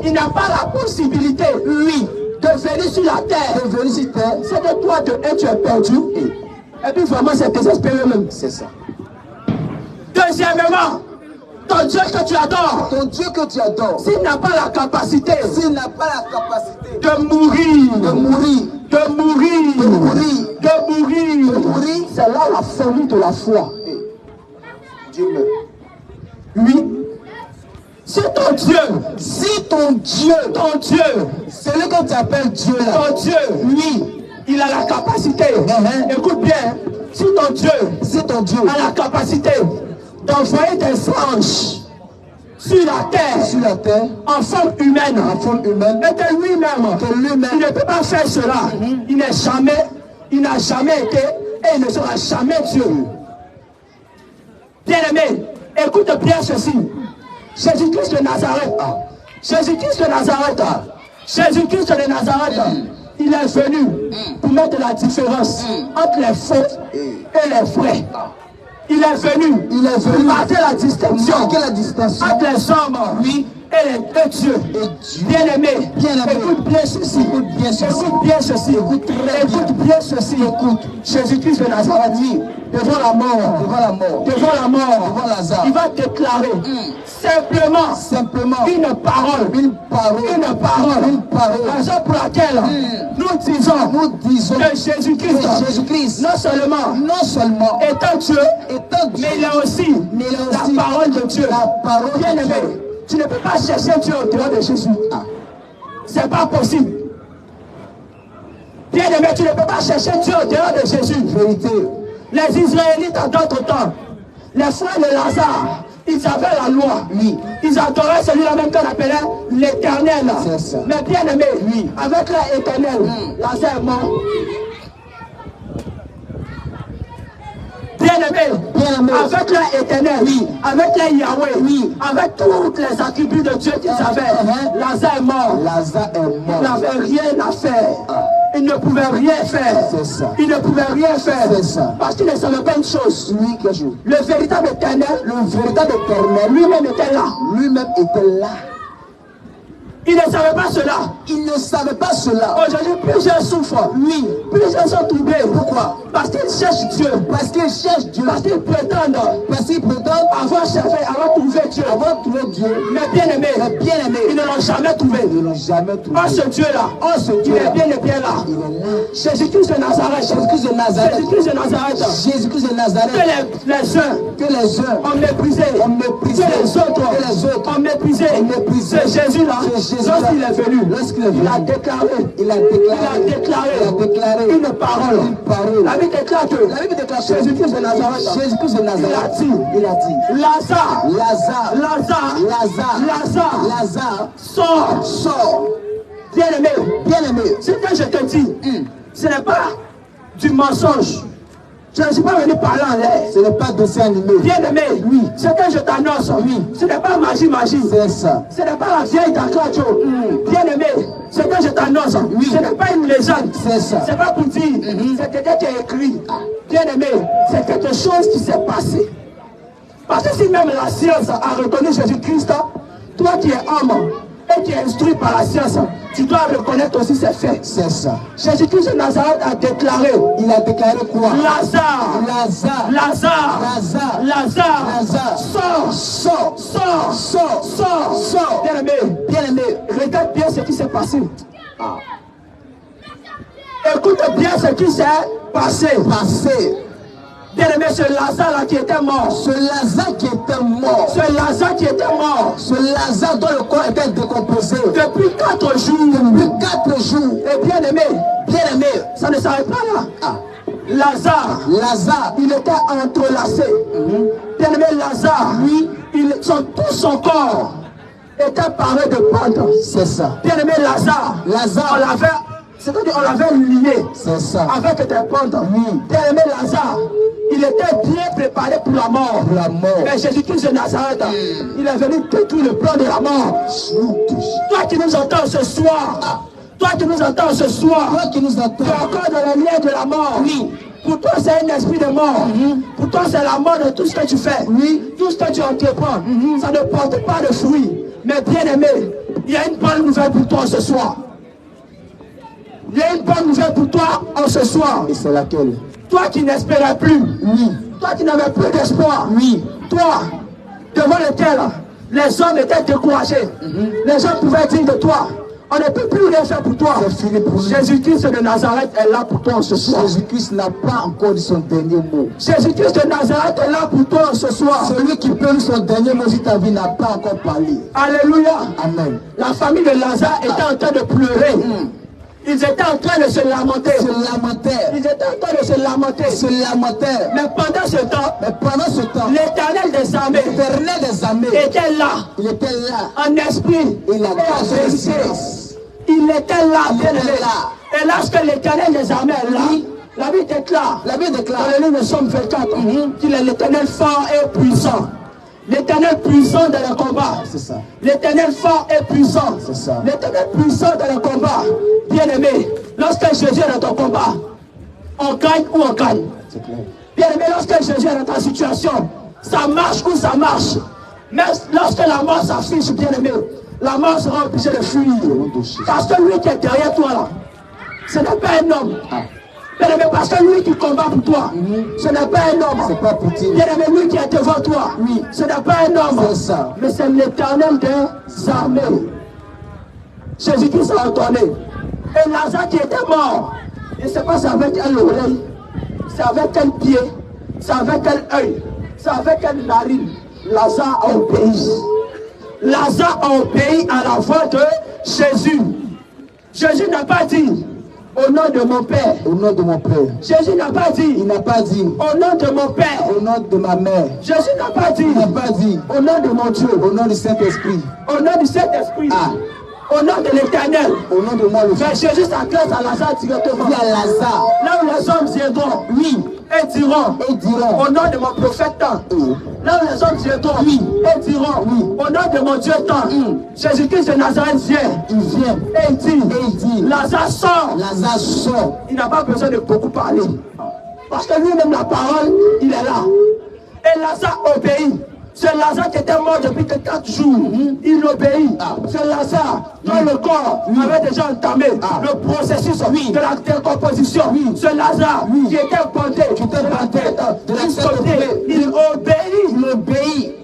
il n'a pas la possibilité, lui, de venir sur la terre, c'est que toi de un tu es perdu, et puis vraiment c'est désespéré même. C'est ça. Deuxièmement, ton Dieu que tu adores, s'il n'a pas la capacité, de mourir, c'est là la folie de la foi. Dieu meurt. Oui. Si ton Dieu, celui que tu appelles Dieu là, ton Dieu, oui, il a la capacité. Écoute bien, si ton Dieu a la capacité d'envoyer des anges sur la terre, en forme humaine, et que lui-même, il ne peut pas faire cela. Il n'a jamais été et il ne sera jamais Dieu. Bien-aimé, écoute bien ceci. Jésus-Christ de Nazareth, il est venu pour mettre la différence entre les faux et les vrais. Il est venu pour marquer la distinction entre les hommes et les dieux. Bien-aimé, écoute bien ceci. Écoute bien ceci. Jésus-Christ de Nazareth, devant la mort, devant Lazare, il va déclarer simplement une parole. Raison pour laquelle nous disons que Jésus-Christ non seulement étant Dieu, mais il est aussi la parole de Dieu. Bien-aimé, tu ne peux pas chercher Dieu au dehors de Jésus. C'est pas possible. Bien-aimé, tu ne peux pas chercher Dieu au dehors de Jésus. Vérité. Les Israélites en d'autres temps, les frères de Lazare, ils avaient la loi. Oui. Ils adoraient celui-là même qu'on appelait l'Éternel. Mais bien-aimé, avec l'Éternel, Lazare est mort. Bien-aimé, avec l'Éternel, avec les Yahweh, avec tous les attributs de Dieu qu'ils avaient, Lazare est mort. Il n'avait rien à faire. Il ne pouvait rien faire. Il ne pouvait rien faire. Parce qu'il ne savait pas une chose. Le véritable Éternel, lui-même était là. Il ne savait pas cela. Aujourd'hui, plusieurs souffrent. Plusieurs sont tombés. Pourquoi? Parce qu'ils cherchent Dieu. Parce qu'ils prétendent avoir trouvé Dieu. Mais bien-aimé, ils ne l'ont jamais trouvé. Oh, ce Dieu-là, il est bien et bien là. Jésus-Christ de Nazareth. Que les uns ont méprisé. Que les autres ont méprisé. Ce Jésus-là, lorsqu'il est venu, il a déclaré une parole. La Bible déclare que Jésus-Christ de Nazareth, il a dit Lazare, sors. Bien-aimé, ce que je te dis, ce n'est pas du mensonge. Je ne suis pas venu parler en l'air. Ce n'est pas dessin animé. Bien-aimé, oui. Ce que je t'annonce, oui. Ce n'est pas magie. C'est ça. Ce n'est pas la vieille d'Aklacho. Bien-aimé, ce que je t'annonce, oui. Ce n'est pas une légende. C'est ça. C'est pas pour dire. C'est quelqu'un qui a écrit. Bien-aimé, c'est quelque chose qui s'est passé. Parce que si même la science a reconnu Jésus-Christ, toi qui es homme et qui es instruit par la science, tu dois reconnaître aussi ses faits. C'est ça. Jésus-Christ de Nazareth a déclaré. Il a déclaré quoi? Lazare. Lazare. Lazare. Lazare. Lazare. Lazare. Sors. Sors. Sors. Sors. Sors. Sors. Bien-aimé. Bien-aimé. Regarde bien ce qui s'est passé. Ah. Écoute bien ce qui s'est passé. Passé. Bien-aimé, ce Lazare qui était mort. Ce Lazare qui était mort. Ce Lazare qui était mort. Ce Lazare dont le corps était décomposé. Depuis 4 jours. Depuis 4 jours. Et bien-aimé, ça ne s'arrête pas là. Ah. Lazare, il était entrelacé. Bien-aimé, Lazare, lui, tout son corps était paré de pente. C'est ça. Bien-aimé, Lazare, on l'avait lié. C'est ça. Avec des pentes. Oui. Bien-aimé, Lazare, il était bien préparé pour la mort. Pour la mort. Mais Jésus-Christ de Nazareth, il est venu détruire le plan de la mort. Toi qui nous entends ce soir, toi qui nous entends ce soir, toi qui nous entends, tu es encore dans le lien de la mort. Oui. Pour toi, c'est un esprit de mort. Pour toi, c'est la mort de tout ce que tu fais. Oui. Tout ce que tu entreprends. Ça ne porte pas de fruits. Mais bien aimé, il y a une bonne nouvelle pour toi ce soir. Il y a une bonne nouvelle pour toi en ce soir. Et c'est laquelle? Toi qui n'espérais plus. Oui. Toi qui n'avais plus d'espoir. Oui. Toi, devant lequel les hommes étaient découragés. Les gens pouvaient dire de toi, on ne peut plus rien faire pour toi. C'est fini pour lui. Jésus-Christ de Nazareth est là pour toi ce soir. Jésus-Christ n'a pas encore dit son dernier mot. Jésus-Christ de Nazareth est là pour toi ce soir. Celui qui peut dire son dernier mot sur ta vie n'a pas encore parlé. Alléluia. Amen. La famille de Lazare était en train de pleurer. Ils étaient en train de se lamenter. Ils étaient en train de se lamenter. Mais pendant ce temps, l'Éternel des armées était là. Il était là. En esprit. Il a il était là. Et lorsque l'Éternel des armées est là, la Bible déclare. Dans le livre de Somme 24, qu'il est l'Éternel fort et puissant. L'Éternel puissant dans le combat. C'est ça. L'Éternel fort et puissant. C'est ça. L'Éternel puissant dans le combat. Bien-aimé, lorsque Jésus est dans ton combat, on gagne ou on gagne. C'est clair. Bien-aimé, lorsque Jésus est dans ta situation, ça marche ou ça marche. Mais lorsque la mort s'affiche, bien-aimé, la mort sera obligée de fuir. Parce que lui qui est derrière toi là, ce n'est pas un homme. Bien-aimé, parce que lui qui combat pour toi, ce n'est pas un homme. C'est pas petit. Bien-aimé, lui qui est devant toi, ce n'est pas un homme. C'est ça. Mais c'est l'Éternel des armées. Jésus-Christ a retourné. Et Lazare qui était mort, il ne sait pas c'est avec quelle oreille, c'est avec quel pied, c'est avec quel œil, c'est avec quelle narine. Lazare a obéi. Lazare a obéi à la voix de Jésus. Jésus n'a pas dit au nom de mon Père. Au nom de mon Père. Jésus n'a pas dit. Il n'a pas dit. Au nom de mon Père. Au nom de ma mère. Jésus n'a pas dit. Il n'a pas dit. Au nom de mon Dieu. Au nom du Saint-Esprit. Au nom du Saint-Esprit. Au nom de l'Éternel. Au nom de moi le Fils. Mais Jésus s'adresse à Lazare directement. Il y a Lazare. Là où les hommes viendront. Oui. Et diront. Au nom de mon prophète tant. Là où les hommes viendront. Et diront. Au nom de mon Dieu tant. Jésus-Christ de Nazareth vient. Il vient. Et il dit. Lazare sort. Lazare sort. Il n'a pas besoin de beaucoup parler. Parce que lui-même la parole, il est là. Et Lazare obéit. C'est Lazare qui était mort depuis 4 jours. Il obéit. C'est Lazare dont le corps avait déjà entamé le processus de la décomposition. C'est Lazare qui était bandé, il obéit.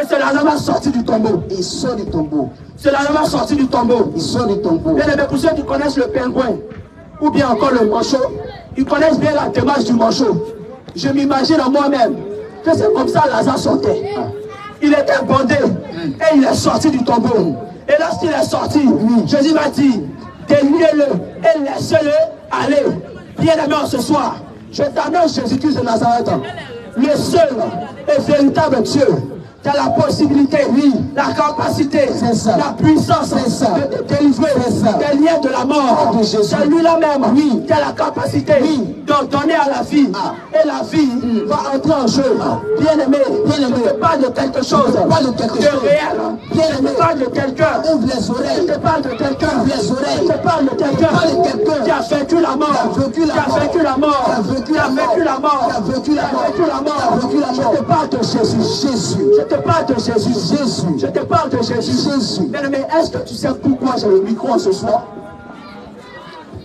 Et c'est Lazare sorti du tombeau. Il sort du tombeau. C'est Lazare sorti du tombeau. Il sort du tombeau. Bien aimé, pour ceux qui connaissent le pingouin, ou bien encore le manchot, ils connaissent bien la démarche du manchot. Je m'imagine à moi-même que c'est comme ça Lazare sortait. Il était bandé et il est sorti du tombeau. Et lorsqu'il est sorti, Jésus m'a dit, déliez-le et laissez-le aller. Bien aimé, ce soir, je t'annonce Jésus-Christ de Nazareth, le seul et véritable Dieu, tu as la possibilité, la capacité, la puissance de te délivrer des liens de la mort. Celui-là même, tu as la capacité de donner à la vie. Et la vie va entrer en jeu. Bien-aimé, je te parle de quelque chose de réel. Je te parle de quelqu'un. Je te parle de quelqu'un. Je te parle de quelqu'un qui a vaincu la mort. Qui a vaincu la mort. Qui a vaincu la mort. Qui a vaincu la mort. Je te parle de Jésus. Je te parle de Jésus. Je te parle de Jésus. Bien-aimé, est-ce que tu sais pourquoi j'ai le micro ce soir?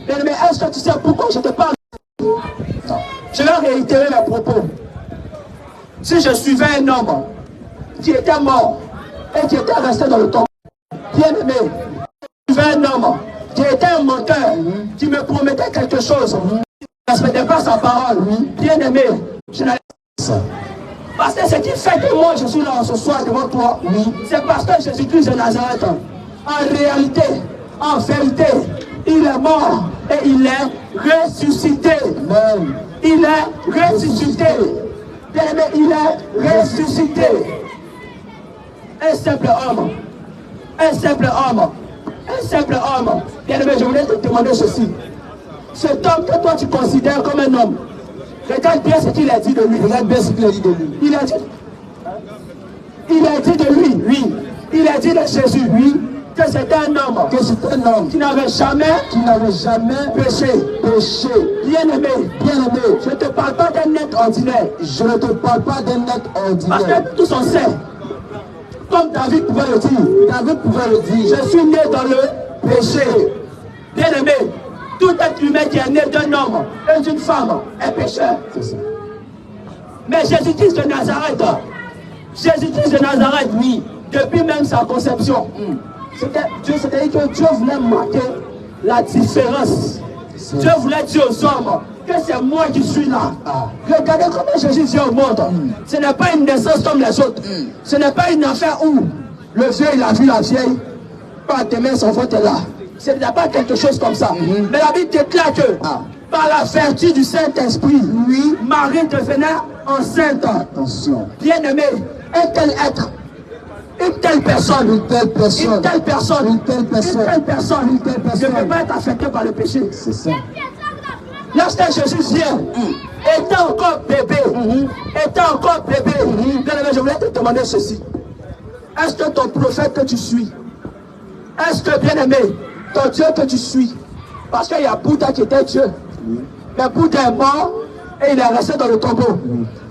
Bien-aimé, est-ce que tu sais pourquoi je te parle? Je vais réitérer mes propos. Si je suivais un homme qui était mort et qui était resté dans le tombeau, bien-aimé, je suivais un homme qui était un menteur, qui me promettait quelque chose, qui ne respectait pas sa parole, bien-aimé, je n'allais pas. Parce que ce qui fait que moi je suis là ce soir devant toi, c'est parce que Jésus-Christ de Nazareth, en réalité, en vérité, il est mort et il est ressuscité. Il est ressuscité. Bien-aimé, il est ressuscité. Un simple homme. Un simple homme. Un simple homme. Bien-aimé, je voulais te demander ceci. Cet homme que toi tu considères comme un homme, regarde bien ce qu'il a dit de lui. Regarde bien ce qu'il a dit de lui. Il a dit de lui, il a dit de Jésus, que c'était un homme, qui n'avait jamais péché. Bien-aimé, je ne te parle pas d'un être ordinaire. Je ne te parle pas d'un être ordinaire. Parce que tous on sait, comme David pouvait le dire, je suis né dans le péché. Bien-aimé, tout être humain qui est né d'un homme et d'une femme est pécheur. Mais Jésus-Christ de Nazareth, depuis même sa conception, c'est-à-dire que Dieu voulait marquer la différence. Dieu voulait dire aux hommes que c'est moi qui suis là. Regardez comment Jésus vient au monde. Ce n'est pas une naissance comme les autres. Ce n'est pas une affaire où le vieux il a vu la vieille, pas demain son vote est là. Ce n'est pas quelque chose comme ça. Mais la Bible déclare que par la vertu du Saint-Esprit, Marie devenait enceinte. Attention. Bien-aimé, un tel être, une telle personne ne peut pas être affectée par le péché. C'est ça. Lorsque Jésus vient, étant encore bébé, je voulais te demander ceci. Est-ce que ton prophète que tu suis, est-ce que, bien-aimé, ton Dieu que tu suis, parce qu'il y a Bouddha qui était Dieu, mais Bouddha est mort et il est resté dans le tombeau.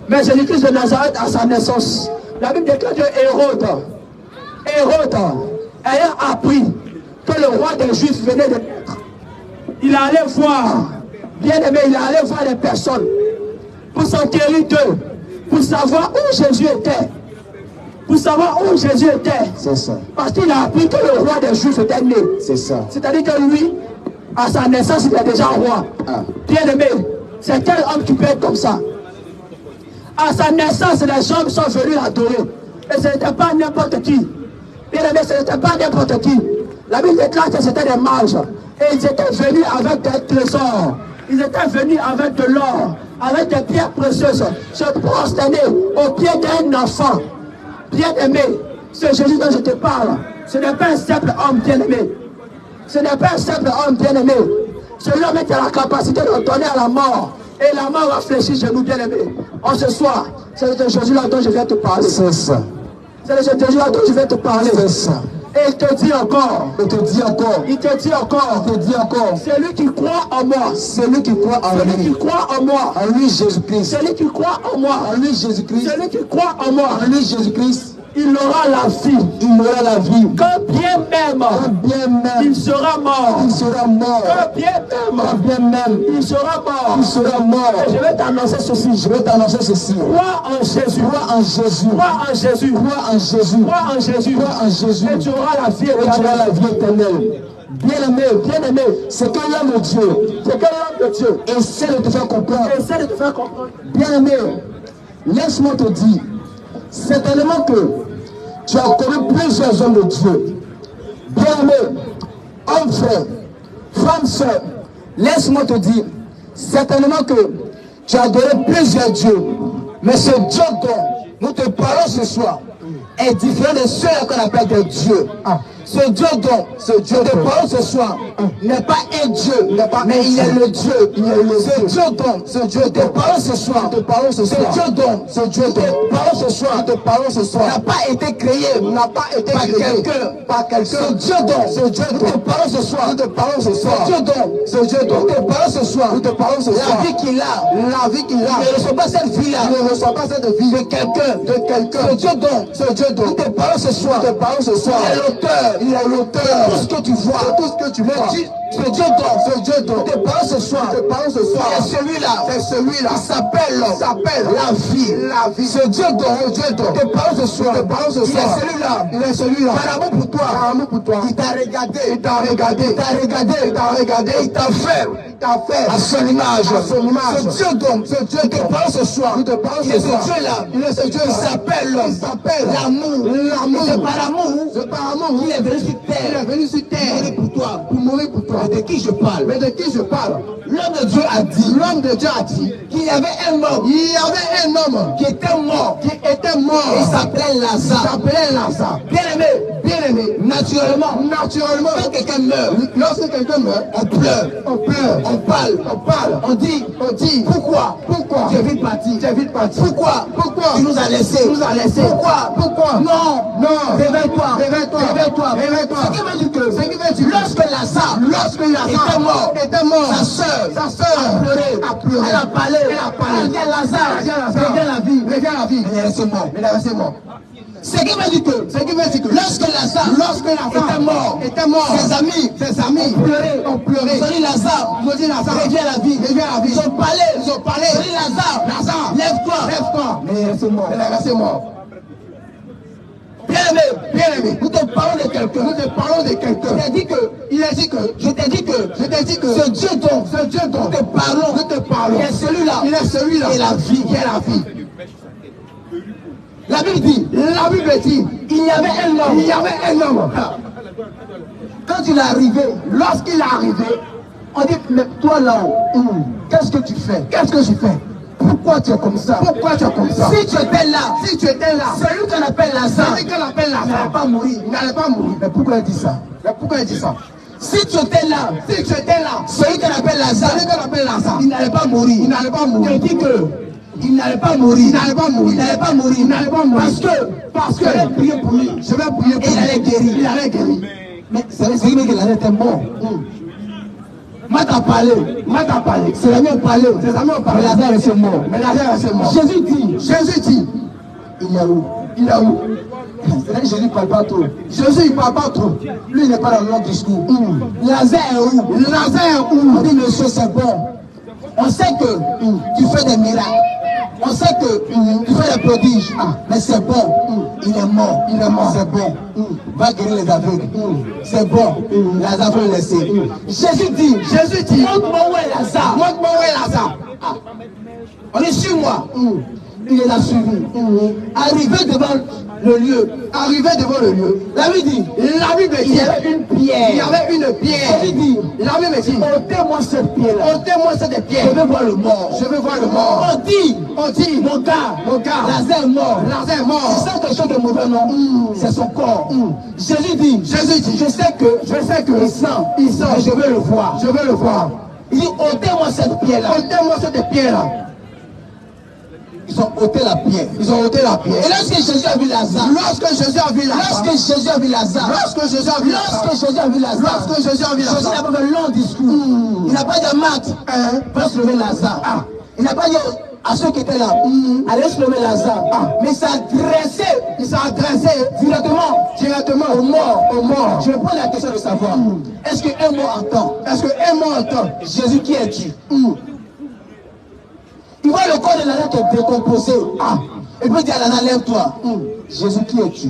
Mais Jésus-Christ de Nazareth à sa naissance, la Bible déclare que Hérode, ayant appris que le roi des Juifs venait de naître, il allait voir, bien-aimé, il allait voir les personnes pour s'enquérir d'eux, pour savoir où Jésus était. C'est ça. Parce qu'il a appris que le roi des Juifs était né. C'est ça. C'est-à-dire que lui, à sa naissance, il est déjà roi. Bien-aimé, c'est quel homme qui peut être comme ça? À sa naissance, les hommes sont venus l'adorer. Et ce n'était pas n'importe qui. Bien-aimé, ce n'était pas n'importe qui. La Bible déclare que c'était des mages. Et ils étaient venus avec des trésors. Ils étaient venus avec de l'or, avec des pierres précieuses, se prosterner au pied d'un enfant. Bien-aimé, ce Jésus dont je te parle, ce n'est pas un simple homme bien-aimé. Ce n'est pas un simple homme bien-aimé. Celui-là qui a la capacité de donner à la mort. Et la mort va fléchir chez nous, bien-aimés. En ce soir, c'est de Jésus-là dont je viens te parler. C'est ça. C'est de Jésus-là dont je viens te parler. C'est ça. Et il te dit encore. Celui qui croit en moi. Celui qui croit en moi. En lui, Jésus-Christ. Celui qui croit en moi. En lui, Jésus-Christ. Celui qui croit en moi. En lui, Jésus-Christ. Il aura la vie. Que bien même. Il sera mort. Que bien même. Il sera mort. Et je vais t'annoncer ceci. Crois en Jésus. Et tu auras la vie éternelle. Bien-aimé, c'est que l'homme de Dieu. Essaie de te faire comprendre. Bien-aimé, laisse-moi te dire. Certainement que tu as connu plusieurs hommes de Dieu. Bien-aimé, hommes frères, femmes sœurs, laisse-moi te dire, certainement que tu as donné plusieurs dieux. Mais ce Dieu dont nous te parlons ce soir, est différent de ceux qu'on appelle des dieux. Ce Dieu donc, de parole ce soir, n'est pas un Dieu, mais il est le Dieu. Ce Dieu donc, de parole ce soir, ce Dieu donc, de parole ce soir, n'a pas été créé par quelqu'un. Ce Dieu donc, de parole ce soir, ce Dieu donc, de parole ce soir, la vie qu'il a, il ne reçoit pas cette vie-là, de quelqu'un. Ce Dieu donc, de parole ce soir, il est l'auteur. Tout ce que tu vois, ce Dieu donc, te parle ce soir, c'est celui-là, il s'appelle la vie. Ce Dieu donc, te parle ce soir, il est celui-là, par amour pour toi, il t'a regardé, il t'a fait à son image. Ce Dieu donc, te parle ce soir, il est ce Dieu-là, il s'appelle l'amour. C'est par amour qu'il est venu sur terre, pour mourir pour toi. Mais de qui je parle? L'homme de Dieu a dit qu'il y avait un homme qui était mort. Il s'appelait Lazare. Bien aimé, naturellement, quand quelqu'un meurt, on pleure, on parle, on dit, pourquoi tu es vite parti? Pourquoi tu nous as laissés? Pourquoi? Non, réveille-toi. Ce qui veut dire que lorsque Lazare était mort, sa sœur a pleuré, elle a parlé, elle dit Lazare, reviens la vie. Elle est restée mort. Ce qui veut dire que lorsque Lazare était mort, ses amis ont pleuré. Ils ont dit Lazare, reviens la vie. Ils ont parlé. Ils ont dit Lazare, lève-toi. Mais elle est restée morte. Bien aimé, nous te parlons de quelqu'un. Il a dit que, je t'ai dit que, ce Dieu dont nous te parlons, il est celui-là, et la vie. La Bible dit, il y avait un homme. Quand il est arrivé, lorsqu'il est arrivé, on dit, mais toi là-haut, qu'est-ce que tu fais? Pourquoi tu es comme ça? Si tu étais là, celui qu'on appelle Lazare, n'allait pas mourir. Mais pourquoi il dit ça? Si tu étais là, celui qu'on appelle Lazare, il n'allait pas mourir. Il dit que il n'allait pas mourir. Parce que je vais prier pour lui. Et il allait guérir. Mais c'est vrai qu'il allait être mort. Matt a parlé. Ses amis ont parlé. Mais Lazare est mort. Jésus dit, il est où? Jésus ne parle pas trop. Lui, il n'est pas dans le long discours. Lazare est où? On dit, monsieur, c'est bon. On sait que tu fais des miracles. On sait que tu fais des prodiges. Mais c'est bon. Il est mort. C'est bon. Va guérir les aveugles. C'est bon. Lazare faut le laisser. Jésus dit, montre-moi où est Lazare. On est sur moi. Il est là suivi. Arrivé devant le lieu. La Bible dit, il y avait une pierre. La Bible dit, ôtez-moi cette pierre. Je veux voir le mort. On dit, mon gars, Lazare est mort. C'est ça quelque chose de mauvais, non? C'est son corps. Jésus dit, je sais que il sent, mais je veux le voir. Il dit, ôtez-moi cette pierre-là. Ils ont ôté la pierre. Et lorsque Jésus a vu Lazare, Jésus n'a pas fait un long discours. Il n'a pas dit à Marthe, va se lever Lazare. Il n'a pas dit à ceux qui étaient là, allez se lever Lazare. Mais il s'est adressé directement au mort. Je vais prendre la question de savoir, est-ce qu'un mort entend? Jésus, qui es-tu? Il voit le corps de Lazare qui est décomposé. Et puis il dit à Lazare, lève-toi. Jésus, qui es-tu?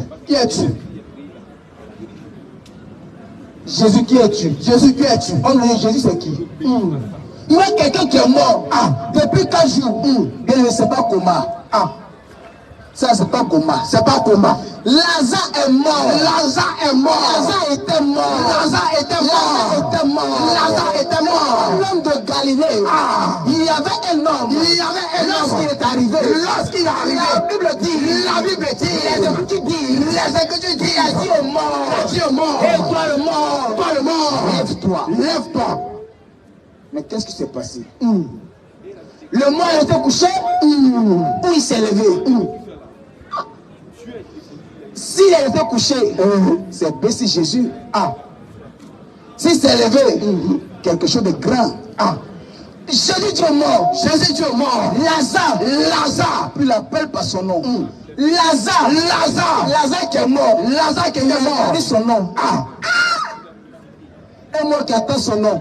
Jésus, qui es-tu? On dit, Jésus, c'est qui? Il voit quelqu'un qui est mort. Depuis 4 jours. Mais c'est pas coma. Ça, c'est pas coma. Lazare est mort. Lazare est mort. Lazare était mort. Lazare était mort. Lazare était mort. Lazare était mort. L'homme de Galilée. Il y avait un homme. Il y avait un homme. Lorsqu'il est arrivé. Lorsqu'il est arrivé. La Bible dit. La Bible dit. Les Écritures disent. Les Écritures disent. Il a dit au mort. Il a dit au mort. Et toi le mort. Toi le mort. Lève-toi. Lève-toi. Mais qu'est-ce qui s'est passé? Le mort était couché ou il s'est levé? S'il était couché, c'est baissé Jésus. S'il s'est levé, quelque chose de grand. Jésus dit au mort. Jésus dit au mort. Lazare. Lazare. Puis il l'appelle par son nom. Lazare. Lazare. Lazare qui est mort. Lazare qui est mort. Il dit son nom. Un mort qui attend son nom.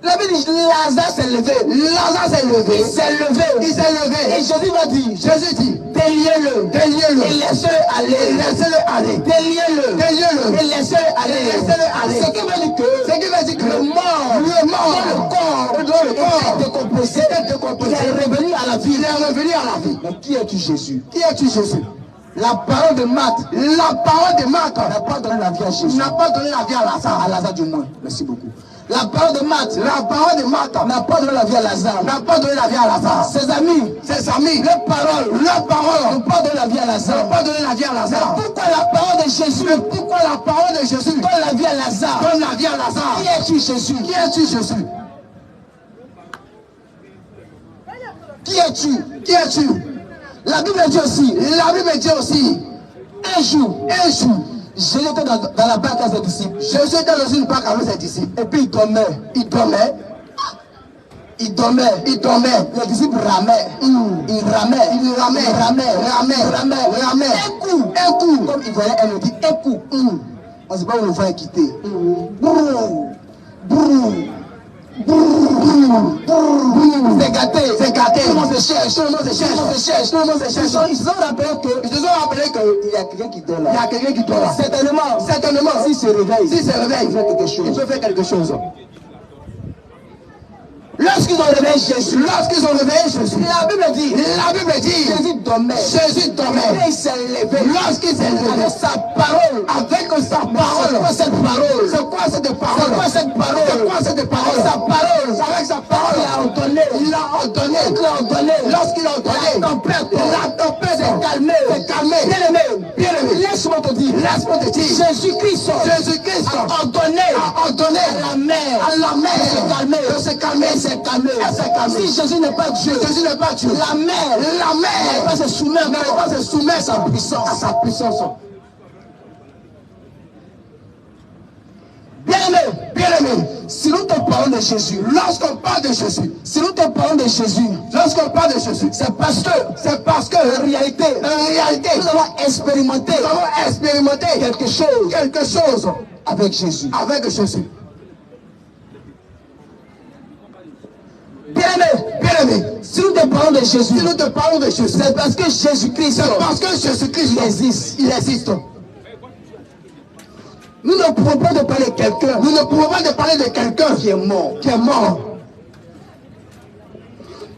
La Bible dit Lazare s'est levé. Lazare s'est levé. S'est levé. Il s'est levé. Et Jésus va dire. Jésus dit déliez-le. Déliez-le. Et laissez-le aller. Laissez-le aller. Déliez-le. Déliez-le. Et laissez-le aller. Laissez-le aller. Ce qui veut dire que. Ce qui veut dire que le mort. Le mort. Le corps. Est décomposé. Est décomposé. Il est revenu à la vie. Il est revenu à la vie. Mais qui es-tu Jésus? Qui es-tu Jésus? La parole de Marthe. La parole de Marthe n'a pas donné la vie à Jésus. N'a pas donné la vie à Lazare. À Lazare du moins. Merci beaucoup. La parole de Marthe n'a pas donné la vie à Lazare. N'a pas donné la vie à Lazare. Ses amis, leur parole n'ont pas donné la vie à Lazare. N'a pas donné la vie à Lazare. Pourquoi la parole de Jésus? Pourquoi la parole de Jésus donne la vie à Lazare? Donne la vie à Lazare. Qui es-tu Jésus? Qui es-tu Jésus? Qui es-tu? Qui es-tu? La Bible dit aussi. La Bible dit aussi. Un jour. Jésus était dans la barque avec ses disciples. Jésus était dans une barque avec ses disciples. Et puis il dormait. Les disciples ramaient. Ils ramaient. Un coup. Comme il voyait, elle nous dit un coup. On ne sait pas où le vent est quitté. C'est gâté. Tout le monde se cherche. Ils se sont rappelés qu'il y a quelqu'un qui dort là. Certainement. S'il se réveille, il peut faire quelque chose. Lorsqu'ils ont réveillé Jésus, la Bible dit, Jésus dormait. Et il s'est levé. Lorsqu'il s'est levé, avec sa parole. C'est quoi cette parole? Avec sa parole, il a ordonné. Lorsqu'il a ordonné, la tempête s'est calmée. Bien-aimé, laisse-moi te dire, Jésus-Christ a ordonné à la mer de se calmer. Si Jésus n'est pas Dieu, la mer ne va pas se soumettre à sa puissance. Bien-aimé, si nous te parlons de Jésus, lorsqu'on parle de Jésus, c'est parce que en réalité, nous avons expérimenté quelque chose avec Jésus. Bien-aimé, si nous te parlons de Jésus, c'est parce que Jésus-Christ, il existe. Nous ne pouvons pas parler de quelqu'un qui est mort.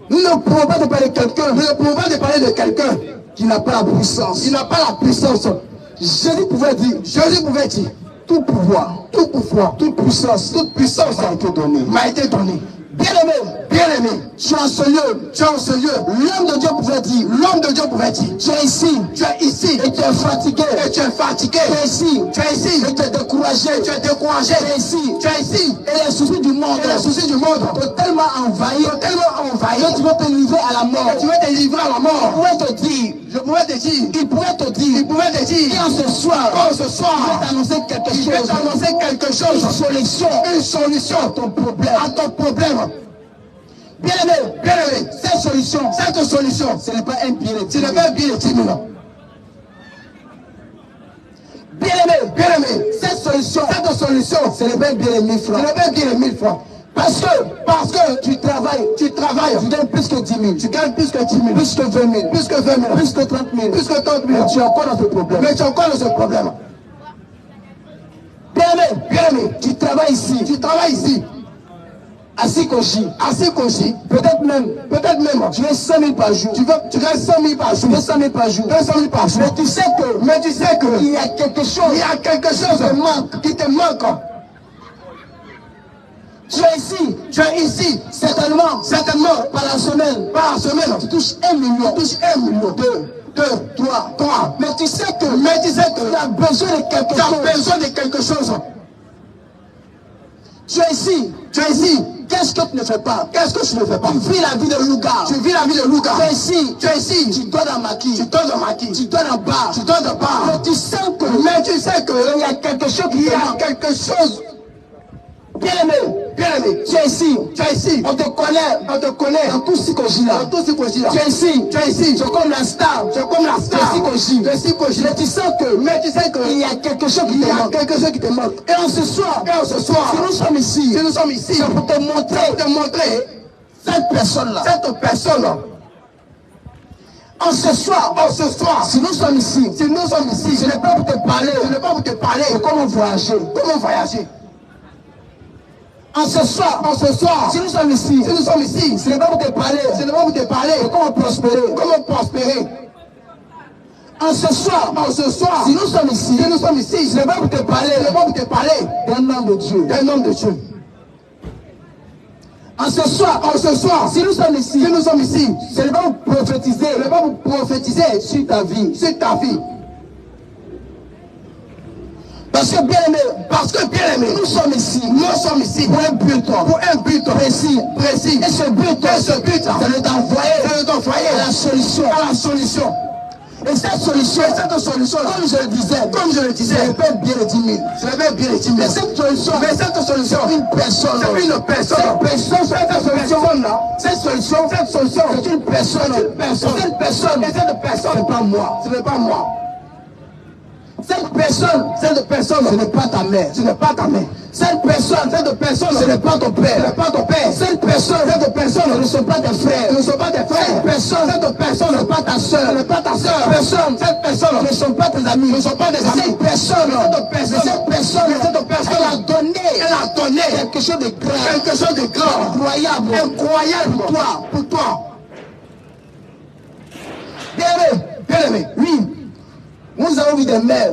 Nous ne pouvons pas parler de quelqu'un qui n'a pas la puissance. Jésus pouvait dire, tout pouvoir, toute puissance m'a été donnée. Bien-aimé, tu es en ce lieu. L'homme de Dieu pouvait dire, tu es ici, et tu es fatigué, tu es ici, et tu es découragé, tu es ici, et les soucis du monde, t'ont tellement envahi, que tu veux te livrer à la mort. Je pouvais te dire, il pourrait te dire, et ce soir, je vais t'annoncer quelque chose, une solution à ton problème. Bien-aimé, cette solution, ce n'est pas un billet de 10 000. Bien-aimé, cette solution, ce n'est pas un billet de 1000 francs. Parce que tu travailles, tu gagnes plus que 10 000, plus que 20 000, plus que 30 000, mais tu es encore dans ce problème. Bien-aimé, tu travailles ici. Assis Koshi. Peut-être même, tu gagnes 100 000 par jour. Tu gagnes 100 000 par jour. 200 000 par jour. 200 000 par jour. Mais tu sais que, il y a quelque chose qui te manque. Tu es ici, certainement, par la semaine, tu touches 1 million, 2, 3. Mais tu sais que, tu as besoin de quelque chose. Tu es ici. Qu'est-ce que tu ne fais pas? Tu vis la vie de Louga. Tu es ici. Tu donnes en maquis. Tu donnes en bar. Mais tu sais que, il y a quelque chose. Bien aimé, tu es ici. On te connaît. Dans tout ce Koshi-là. Tu es ici. Tu es comme la star. Tu es ici Koshi. Mais tu sais que, il y a quelque chose qui te manque. Et en ce soir, si nous sommes ici, c'est pour te montrer cette personne-là. En ce soir, si nous sommes ici, ce n'est pas pour te parler de comment voyager. En ce soir, si nous sommes ici, ce n'est pas pour te parler de comment prospérer. En ce soir, si nous sommes ici, ce n'est pas pour te parler d'un homme de Dieu. En ce soir, si nous sommes ici, ce n'est pas pour prophétiser sur ta vie. Parce que bien aimé, nous sommes ici pour un but précis. Et ce but, c'est de t'envoyer à la solution. Et cette solution, comme je le disais, je vais bien le 10 000. Mais cette solution, une personne. Cette solution, c'est une personne. Cette personne, ce n'est pas moi. Cette personne, ce n'est pas ta mère. Cette personne, ce n'est pas ton père. Cette personne, ce ne sont pas tes frères. Cette personne, ce n'est pas ta soeur. Cette personne, ce ne sont pas tes amis. Cette personne, elle a donné quelque chose de grand, incroyable pour toi. Bien aimé, oui. Nous avons vu des mères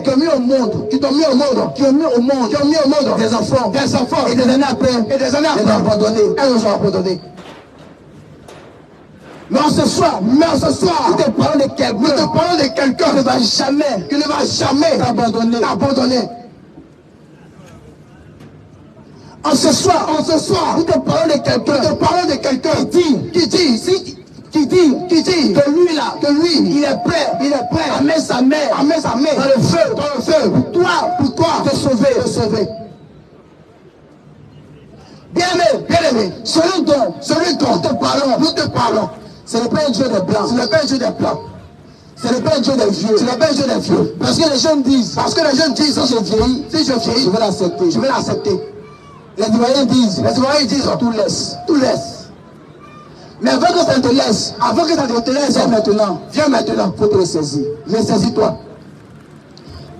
qui ont mis au monde des enfants, et des années après, elles ont abandonné. Mais en ce soir, nous te parlons de quelqu'un qui ne va jamais t'abandonner. En ce soir, nous te parlons de quelqu'un qui dit que lui, il est prêt à mettre sa mère dans le feu pour toi, te sauver. Bien aimé, celui dont nous te parlons, ce n'est pas un Dieu des blancs, ce n'est pas un Dieu des vieux, parce que les jeunes disent, si je vieillis, je vais l'accepter. Les doyens disent, tout laisse. Mais avant que ça te laisse, viens maintenant, faut te le saisir. Mais saisis-toi.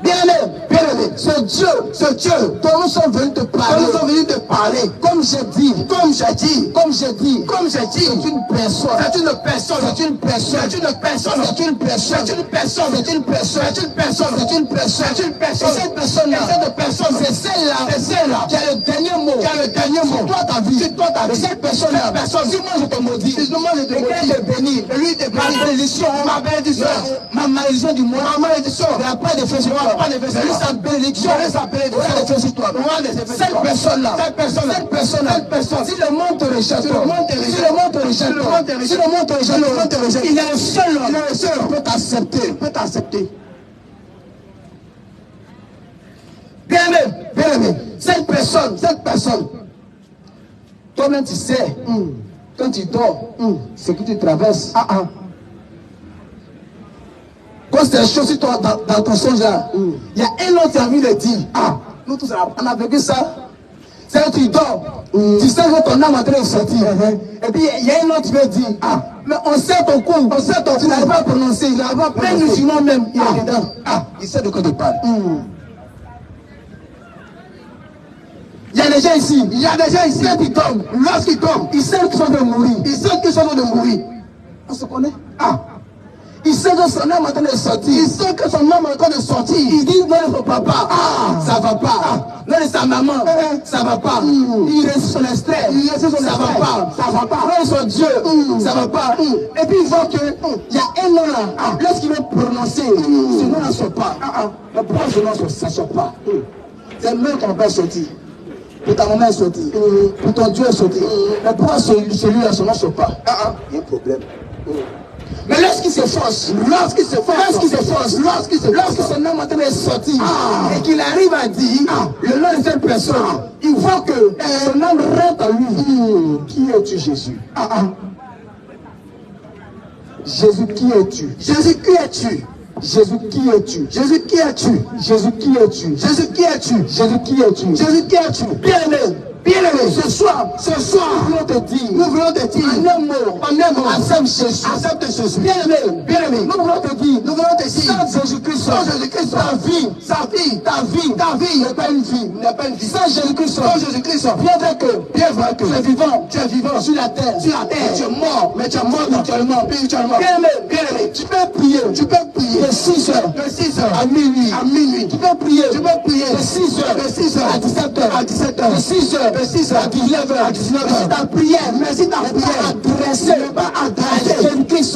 Bien aimé, ce Dieu dont nous sommes venus te parler, comme j'ai dit, c'est une personne. Et cette personne, c'est celle-là qui a le dernier mot. C'est toi ta vie. Et cette personne-là, si moi je te maudis, et qu'elle te bénit, ma malédiction du mois, il n'y a pas d'effet sur toi. Sa bénédiction, cette personne-là, si le monde te rejette, il est le seul qui peut t'accepter. Bien aimé, cette personne, toi-même tu sais, quand tu dors, ce que tu traverses, quand c'est chaud sur toi dans ton songe là, il y a un autre qui a envie de dire, nous tous on a vécu ça. C'est quand tu dors, tu sais que ton âme est en train de sortir. Et puis il y a un autre qui veut dire, mais on sait ton coup, tu n'arrives pas à prononcer, même musulman même, il est dedans. Il sait de quoi tu parles. Il y a des gens ici. Il y a des gens ici. Quand ils tombent, lorsqu'ils tombent, ils savent qu'ils sont de mourir. Ils savent qu'ils sont en train de mourir. On se connaît? Ah. Il sait que son âme est en train de sortir. Il sait que son âme est en train de sortir. Il dit non de son papa. Ah, ça va pas. Ah. Non de sa maman. Ça va pas. Il reste son extrait. Il reste son extrait. Ça va pas. Ça va pas. Non de son Dieu. Ça va pas. Et puis il voit que il y a un nom là. Lorsqu'il va prononcer, ce nom ne sort pas. Mais pourquoi ce nom ça ne sort pas? C'est le nom qu'on va sortir. Pour ta maman est sortie. Pour ton Dieu est sorti. Mais pourquoi celui-là, son nom ne sort pas? Il y a un problème. Mais lorsqu'il s'efforce, lorsque son âme est sorti et qu'il arrive à dire le nom de cette personne, il voit que son âme rentre en lui. Qui es-tu, Jésus? Jésus, qui es-tu? Jésus, qui es-tu? Jésus, qui es-tu? Jésus, qui es-tu? Jésus, qui es-tu? Jésus, qui es-tu? Jésus, qui es-tu? Jésus, qui es-tu? Bien-aimé. Bien-aimé, ce soir, nous voulons te dire, en un mot, accepte Jésus. Bien-aimé, nous voulons te dire, sans Jésus-Christ, ta vie n'est pas une vie, sans Jésus-Christ, bien vrai que tu es vivant sur la terre, tu es mort, mais tu es mort spirituellement. Bien-aimé, tu peux prier de 6 heures à minuit, tu peux prier de 6 heures à 17 heures, de 6 heures à 19h, merci ta prière, adressée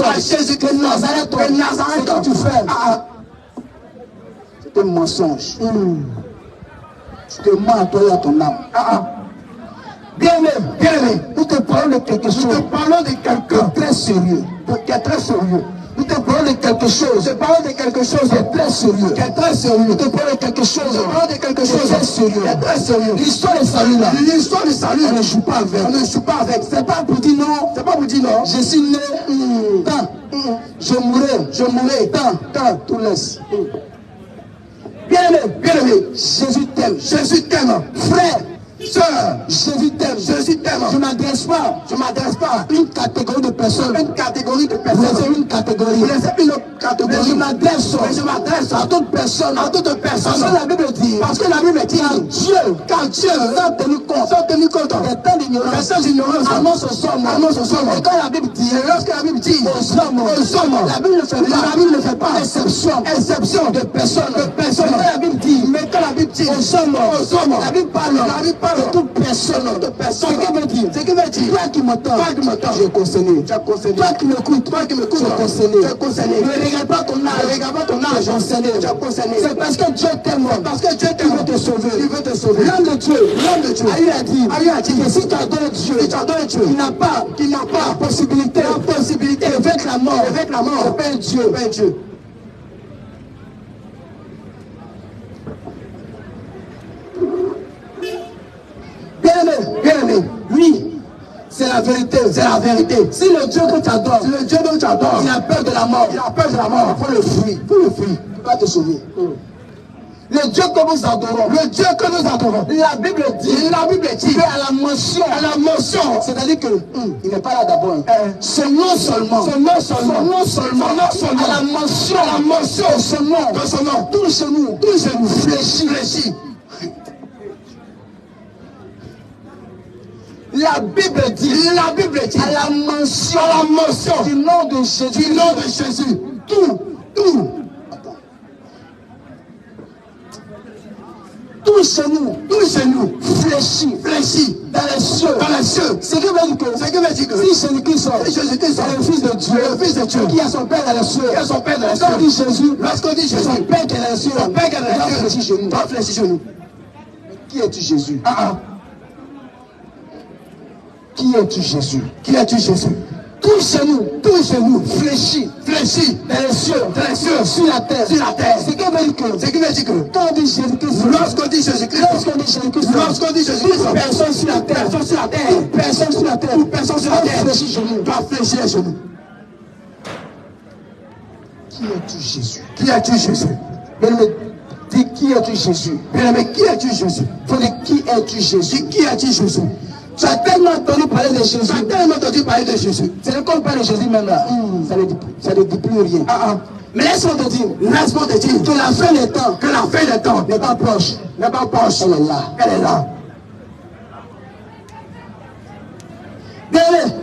à Jésus-Christ de Nazareth, que tu fais. C'est un mensonge. Tu te mens à toi et à ton âme. Bien-aimé, nous te parlons de quelque chose. Nous te parlons de quelqu'un très sérieux. Qui est très sérieux. Nous te parlons de quelque chose. Je parle de quelque chose qui est très sérieux. Qui est très sérieux. Nous te parlons de quelque chose. Je parle de quelque chose qui est sérieux. Qui est très sérieux. L'histoire du salut là. L'histoire du salut. On ne joue pas avec. On ne joue pas avec. C'est pas pour dire non. C'est pas pour dire non. Je suis né. Je mourrai. Tant. Tout laisse. Bien-aimé. Jésus t'aime. Frère. Sœur, Jésus t'aime. Je ne m'adresse pas à une catégorie de personnes. C'est une catégorie. Je m'adresse à toute personne. Parce que la Bible dit, quand Dieu n'a tenu compte des temps d'ignorance, annonce aux hommes. Et quand la Bible dit, aux hommes, la Bible ne fait pas exception de personnes. Mais quand la Bible dit aux hommes, la Bible parle de toute personne. Ce qui veut dire, toi qui m'entends, je conseille. Toi qui m'écoutes, je conseille. Ne regarde pas ton âge, je conseille. C'est parce que Dieu t'aime. Il veut te sauver. L'homme de Dieu a dit que si tu adores Dieu, il n'a pas la possibilité de vaincre la mort. C'est pas un Dieu. Bien-aimé, oui, c'est la vérité. Si le Dieu que tu adores, il a peur de la mort, il faut le fuir. Il va te sauver. Le Dieu que nous adorons, la Bible dit que à la mention, c'est-à-dire que il n'est pas là d'abord. Ce nom seulement, à la mention de son nom, tout genou fléchit. La Bible dit à la mention du nom de Jésus, tout genou fléchit dans les cieux. Ce qui veut dire que si Jésus-Christ est le Fils de Dieu, qui a son Père dans les cieux, lorsqu'on dit Jésus, son Père qui est dans les cieux, doit fléchir genoux. Qui es-tu, Jésus? Qui es-tu, Jésus? Tout genou fléchit dans les cieux, sur la terre. Ce qui veut dire que quand on dit Jésus-Christ, lorsqu'on dit Jésus-Christ, personne sur la terre, doit fléchir les genoux. Qui es-tu, Jésus? Bien-aimé, dis qui es-tu, Jésus? Faut dire qui es-tu, Jésus? Tu as tellement entendu parler de Jésus. C'est comme parler de Jésus même là. Ça ne dit plus rien. Mais laisse-moi te dire que la fin des temps n'est pas proche. Elle est là.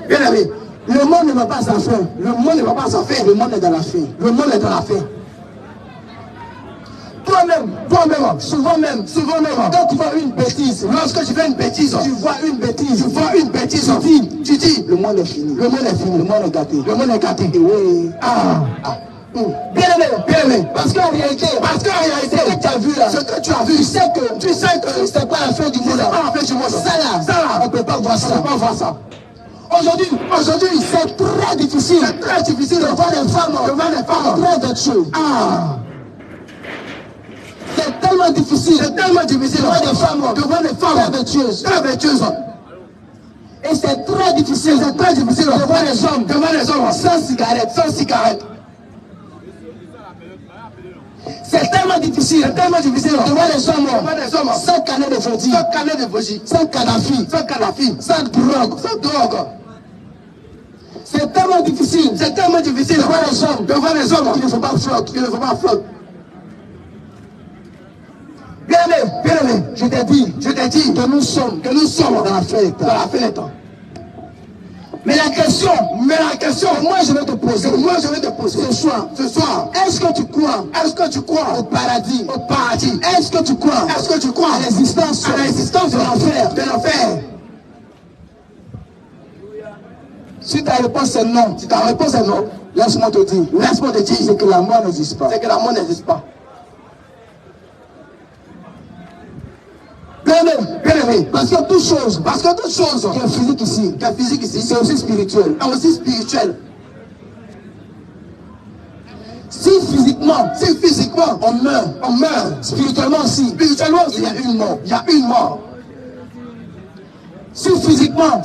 bien aimé, le monde ne va pas s'en faire. Le monde ne va pas s'en faire. Le monde est dans la fin. Le monde est dans la fin. Toi-même, souvent même, quand tu vois une bêtise, lorsque tu fais une bêtise, tu vois une bêtise, tu dis, le monde est fini, le monde est gâté, et oui, bien aimé, parce qu'en réalité, ce que tu as vu là, tu sais que c'est pas la fin du monde, ça là, on ne peut pas voir ça, Aujourd'hui, c'est très difficile, de voir des femmes, très vertueuses. C'est tellement difficile de voir des femmes très vertueuses. Et c'est très difficile de voir les hommes sans cigarette. C'est tellement difficile de voir les hommes sans canne de voji, sans Kadhafi, sans drogue. C'est tellement difficile de voir les hommes qui ne font pas flotte. Bien aimé, je t'ai dit que nous sommes dans la fin des temps. Mais la question que moi je vais te poser ce soir, est-ce que tu crois au paradis? Est-ce que tu crois à l'existence de l'enfer? Si ta réponse est non, laisse-moi te dire, c'est que la mort n'existe pas. Bien aimé, parce que toute chose qui est physique ici, c'est aussi spirituel. Si physiquement on meurt, spirituellement aussi, il y a une mort. Si physiquement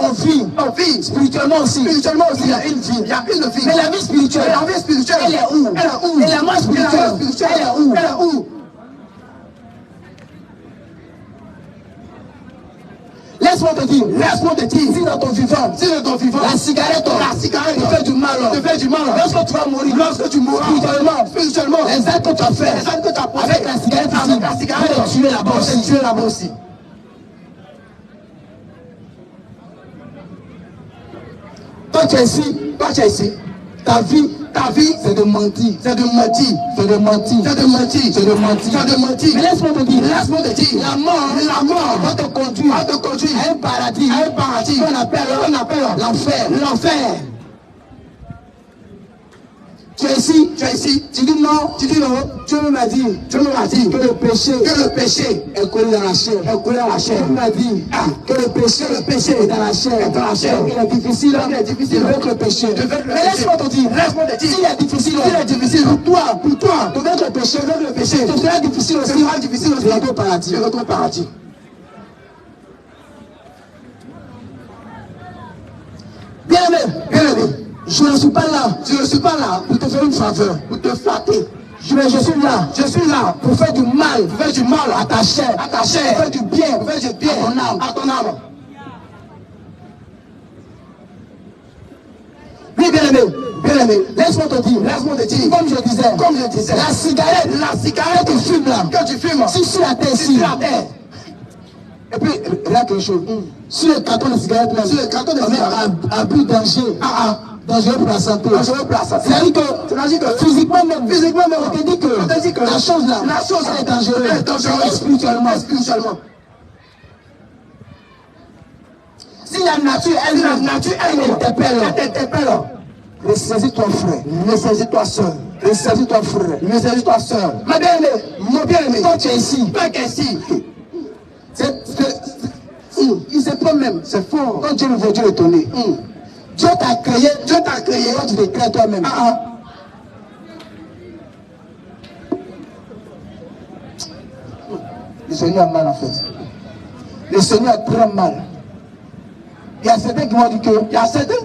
on vit, spirituellement aussi, il y a une vie. Mais la vie spirituelle, elle est où? Et la mort spirituelle, elle est où? Laisse-moi te dire, si dans ton vivant, la cigarette te fait du mal, lorsque tu mourras, spirituellement, les actes que tu as fait, avec la cigarette ici, pour te tuer là-bas aussi. Toi tu es ici, ta vie, c'est de mentir. Mais laisse-moi te dire, la mort va te conduire à un paradis qu'on appelle l'enfer. Tu es ici, tu dis non, Dieu m'a dit que le péché est collé dans la chair. Dieu m'a dit que le péché est dans la chair. Il est difficile de vaincre le péché. Mais laisse-moi te dire, s'il est difficile pour toi de vaincre le péché, ce sera difficile aussi de rentrer au paradis. Bien aimé. Je ne suis pas là pour te faire une faveur, pour te flatter. Je suis là pour faire du mal à ta chair, pour faire du bien à ton âme. Oui, bien aimé, laisse-moi te dire, comme je disais, la cigarette que tu fumes, si sur la terre, et puis, regarde quelque chose, sur le carton de cigarette, on est à but danger. Dangereux pour la santé. C'est-à-dire que physiquement même, on te dit que la chose là, elle est dangereuse spirituellement. Si la nature, elle t'interpelle, ressaisis-toi frère, ressaisis-toi soeur, Ma bien-aimée, toi tu es ici, il se peut même, c'est fort, quand Dieu veut Dieu étonner. Dieu t'a créé, quand tu te crées toi-même. Le Seigneur a mal en fait. Le Seigneur a très mal. Il y a certains qui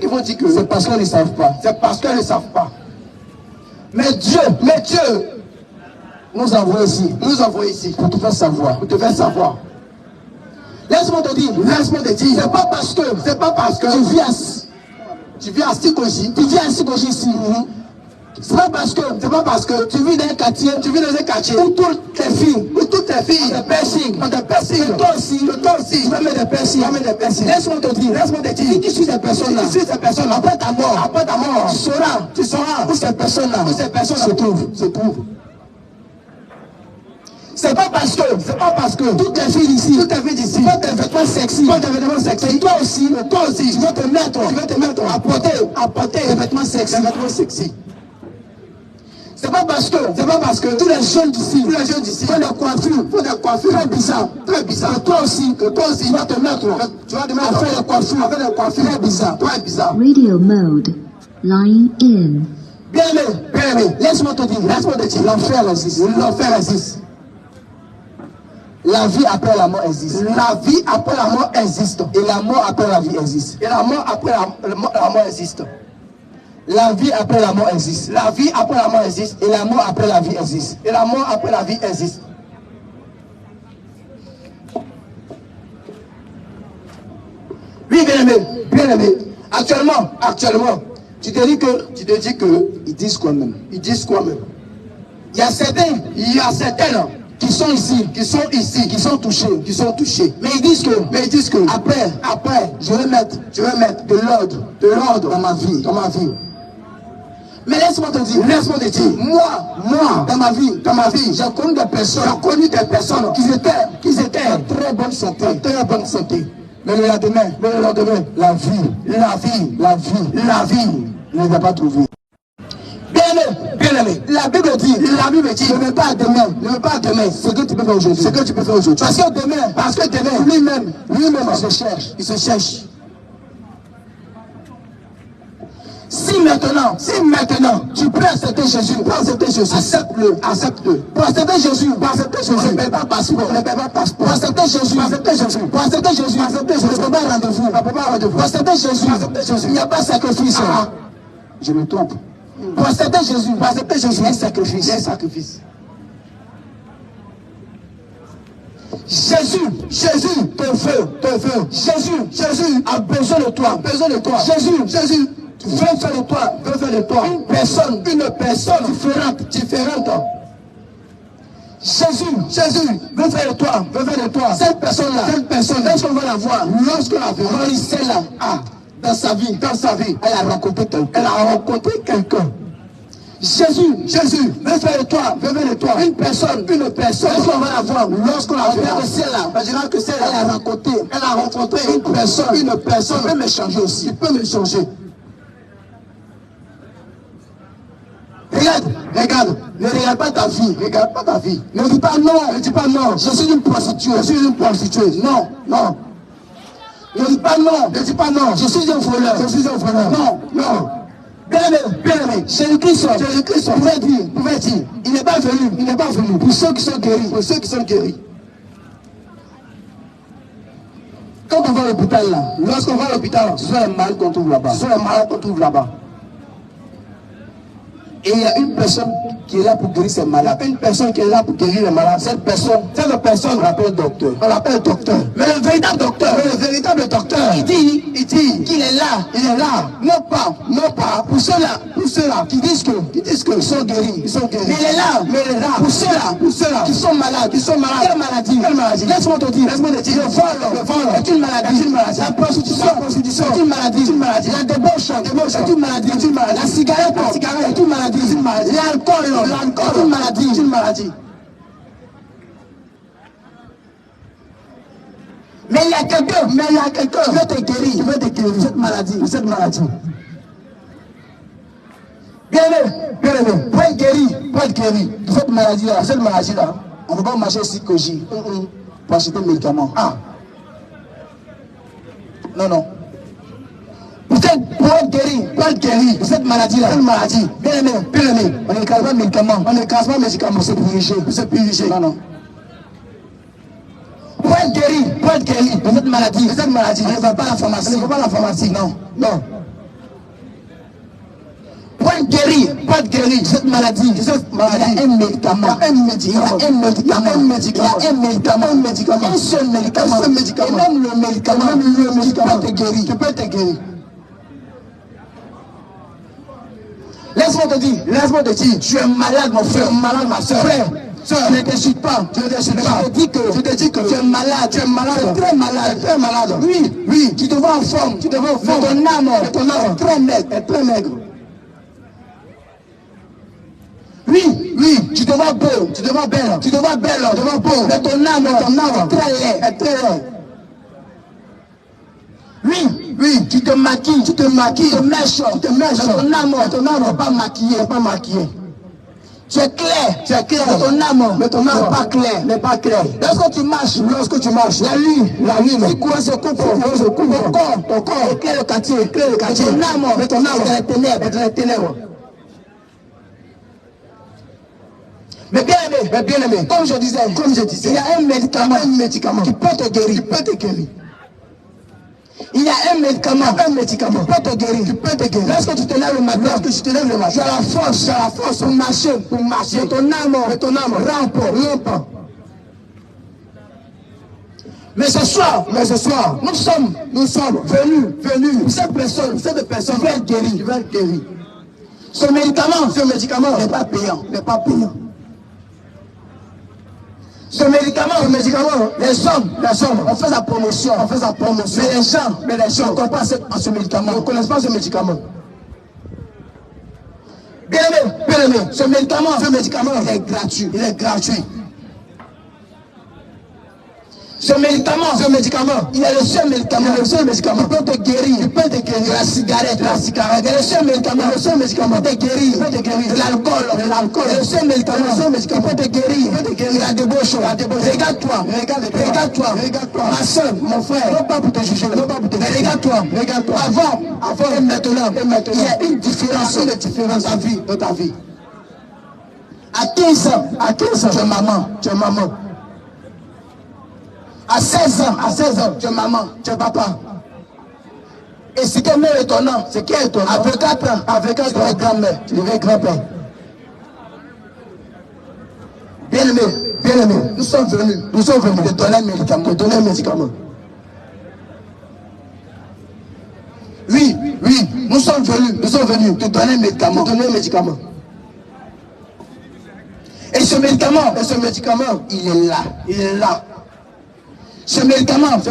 vont dire que c'est parce qu'ils ne savent pas. Mais Dieu nous envoie ici pour te faire savoir. Laisse-moi te dire, c'est pas parce que tu vis à Sikoji ici, C'est pas parce que tu vis dans un quartier, où toutes tes filles ont des piercings, et toi aussi, tu vas mettre des piercings. Laisse-moi te dire, si tu suis ces personnes-là, après ta mort, tu sauras où ces personnes-là se trouvent. C'est pas parce que toutes les filles d'ici portent des vêtements sexy. Et toi aussi, tu vas te mettre à porter des vêtements sexy. C'est pas parce que tous les jeunes d'ici font des coiffures très bizarres. Et toi aussi, tu vas te mettre à faire des coiffures très bizarres. Radio mode. Line in. Bien aimé, laisse-moi te dire, l'enfer existe. La vie après la mort existe. Et la mort après la vie existe. La vie après la mort existe. Et la mort après la vie existe. Oui, bien aimé. Actuellement, tu te dis que ils disent quoi même. Il y a certains qui sont ici, qui sont touchés. Mais ils disent que après, je vais mettre de l'ordre dans ma vie. Mais laisse-moi te dire, moi, dans ma vie, j'ai connu des personnes qui étaient en très bonne santé. Mais le lendemain, la vie ne les a pas trouvés. Bien aimé, la Bible dit, ne mets pas à demain ce que tu peux faire aujourd'hui. Parce que demain, lui-même, il se cherche. Si maintenant, tu peux accepter Jésus, accepte-le. Pour accepter Jésus, ne paie pas passeport. Pour accepter Jésus, ne pas rendez-vous. Pour accepter Jésus, il n'y a pas de sacrifice. Je me trompe. Pour accepter Jésus, il y a un sacrifice. Jésus te veut. Jésus a besoin de toi. Jésus veut faire de toi une personne différente. Jésus veut faire de toi cette personne-là, lorsqu'on va la voir, on sait là, dans sa vie, elle a rencontré quelqu'un. Jésus veut faire de toi une personne, lorsqu'on va la voir, lorsqu'on la verra, on dira que c'est là, elle a rencontré une personne, tu peux me changer aussi, Regarde, ne regarde pas ta vie. Ne dis pas non, je suis une prostituée. Non. Ne dis pas non, je suis un voleur. Non. Bien aimé, Jésus-Christ pouvait dire, il n'est pas venu pour ceux qui sont guéris. Quand on va à l'hôpital là, lorsqu'on va à l'hôpital, ce sont les malades qu'on trouve là-bas. Et il y a une personne qui est là pour guérir ces malades. Cette personne, on l'appelle docteur. Mais le véritable docteur, il dit qu'il est là. Non pas pour ceux-là qui disent qu'ils sont guéris. Mais il est là pour ceux-là qui sont malades. Quelle maladie? Laisse-moi te dire. Le vol est une maladie. La prostitution est une maladie. La débauche est une maladie. La cigarette est une maladie. L'alcool est une maladie. Mais il y a quelqu'un qui veut te guérir de cette maladie. Bien aimé, pour être guéri de cette maladie-là, on ne peut pas marcher ici que j'ai pour acheter des médicaments. Non. Pour être guéri de cette maladie-là, bien aimé, on ne crase pas de médicaments, c'est purifié. Non. Pour être guéri de cette maladie, on ne va pas à la pharmacie. Non. Pour être guéri de cette maladie, il y a un médicament. Un seul médicament. Et même le médicament, tu peux te guérir. Laisse-moi te dire, tu es malade, mon frère, malade, ma soeur. Frère, ne t'insulte pas, je te dis que tu es malade, très malade. Oui, tu te vois en forme, mais ton âme est très maigre. Oui, tu te vois beau, tu te vois belle, mais ton âme est très laid. Oui, tu te maquilles, tu te mèches, mais ton âme n'est pas maquillée. Tu es clair, mais ton âme n'est pas clair. Lorsque tu marches, la nuit, si courant se coupe, ton corps éclaire le quartier, mais ton âme est dans les ténèbres. Mais bien aimé, comme je disais, il y a un médicament qui peut te guérir. Il y a un médicament qui peut te guérir. Lorsque tu te lèves le matin, tu as la force pour marcher. Mais ton âme rampe. Mais ce soir, nous sommes venus pour cette personne qui va être guérie. Ce médicament n'est pas payant. Ce médicament, les hommes, on fait sa promotion. Mais les gens ne connaissent pas ce médicament. Ne connaissent pas ce médicament. Bien aimé, ce médicament, il est gratuit. Ce médicament, il est le seul médicament qui peut te guérir de la cigarette. Il est le seul médicament qui peut te guérir de l'alcool. Il est le seul médicament qui peut te guérir de la débauche. Regarde-toi, ma soeur, mon frère, non pas pour te juger, mais regarde-toi. Avant et maintenant, il y a une différence dans ta vie. À 15 ans, tu es maman. À 16 ans, tu es maman, tu es papa. Et ce qui est même étonnant, avec 4 ans, tu deviens grand-mère, Bien aimé, nous sommes venus te donner un médicament. Oui, nous sommes venus te donner un médicament. Et ce médicament, il est là. Ce médicament,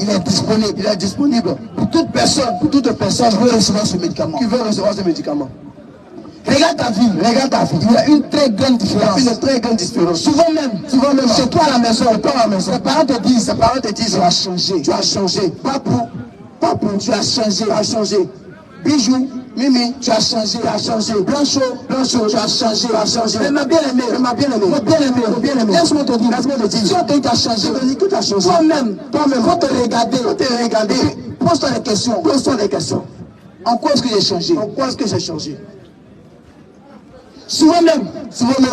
il est disponible pour toute personne qui veut recevoir ce médicament. Regarde ta vie, il y a une très grande différence. Souvent même, chez toi à la maison, tes parents te disent, tu as changé. Papou, tu as changé. Bijou, Mimi, tu as changé. Blanchot, tu as changé. Mais ma bien-aimée, laisse-moi te dire, si on te dit que tu as changé, toi-même, faut te regarder. Pose-toi des questions. En quoi est-ce que j'ai changé? Souvent même,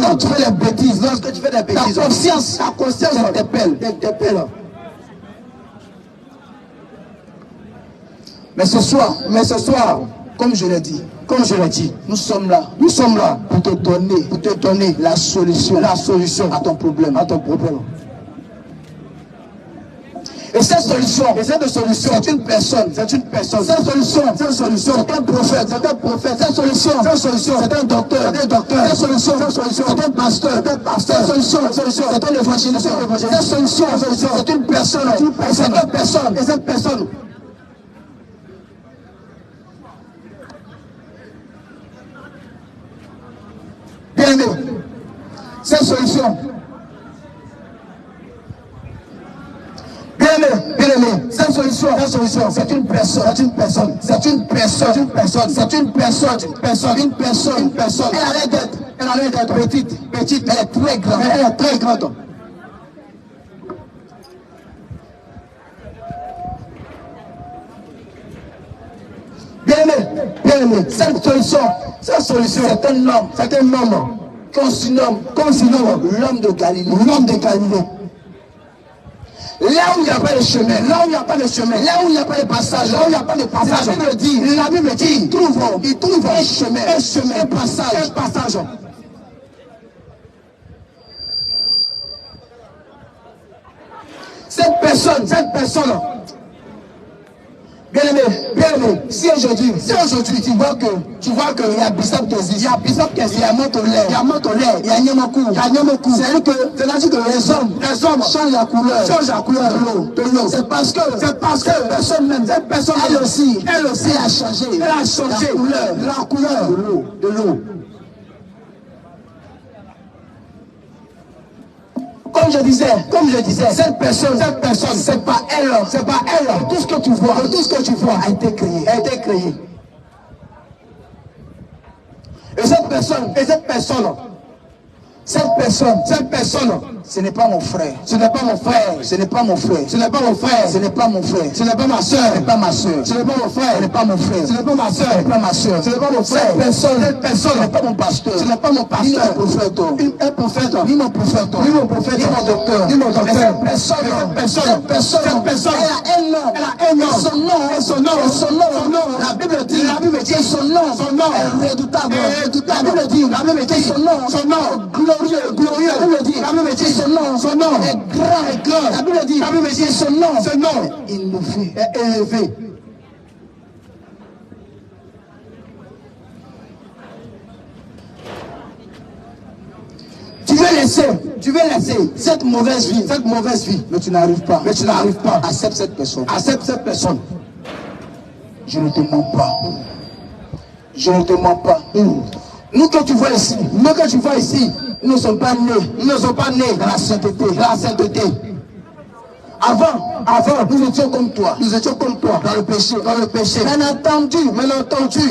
quand tu fais des bêtises, ta conscience t'interpelle. Mais ce soir, comme je l'ai dit, nous sommes là pour te donner la solution à ton problème. Et cette solution, c'est une personne. Cette solution, c'est un prophète. Cette solution, c'est un docteur. Cette solution, c'est un pasteur. Cette solution, c'est un évangéliste. Cette solution, c'est une personne. Et cette personne. Bien aimé, cette solution. Bien aimé, cette solution, c'est une personne. Elle allait d'être petite, elle est très grande. Bien aimé, cette solution, c'est un homme qu'on surnomme l'homme de Galilée. Là où il n'y a pas de chemin, là où il n'y a pas de passage, la Bible dit, il trouve un chemin, un passage. Cette personne, bien aimé, Si aujourd'hui tu vois que il y a Bissap qui existe, il y a Motolè, il y a Nyamoku, c'est-à-dire que les hommes changent la couleur de l'eau. C'est parce que cette personne elle aussi elle a changé la couleur de l'eau. Comme je disais, cette personne, c'est pas elle. Tout ce que tu vois a été créé. Et cette personne, ce n'est pas mon frère. Ce n'est pas ma soeur. Ce n'est pas ma soeur. Ce n'est pas mon frère. Ce n'est pas mon frère. Ce n'est pas ma soeur. Ce n'est pas mon frère. Cette personne n'est pas mon pasteur. Ce n'est pas mon pasteur. Ni mon prophète. Ni mon docteur. Cette personne, elle a un nom. Son nom. La Bible dit son nom est redoutable. La Bible dit son nom glorieux. La Bible dit son nom est grand. La Bible dit son nom est élevé. Tu veux laisser cette mauvaise vie, mais tu n'arrives pas. Accepte cette personne. Je ne te mens pas. Nous que tu vois ici, nous ne sommes pas nés dans la sainteté. Avant, nous étions comme toi, dans le péché. Bien entendu,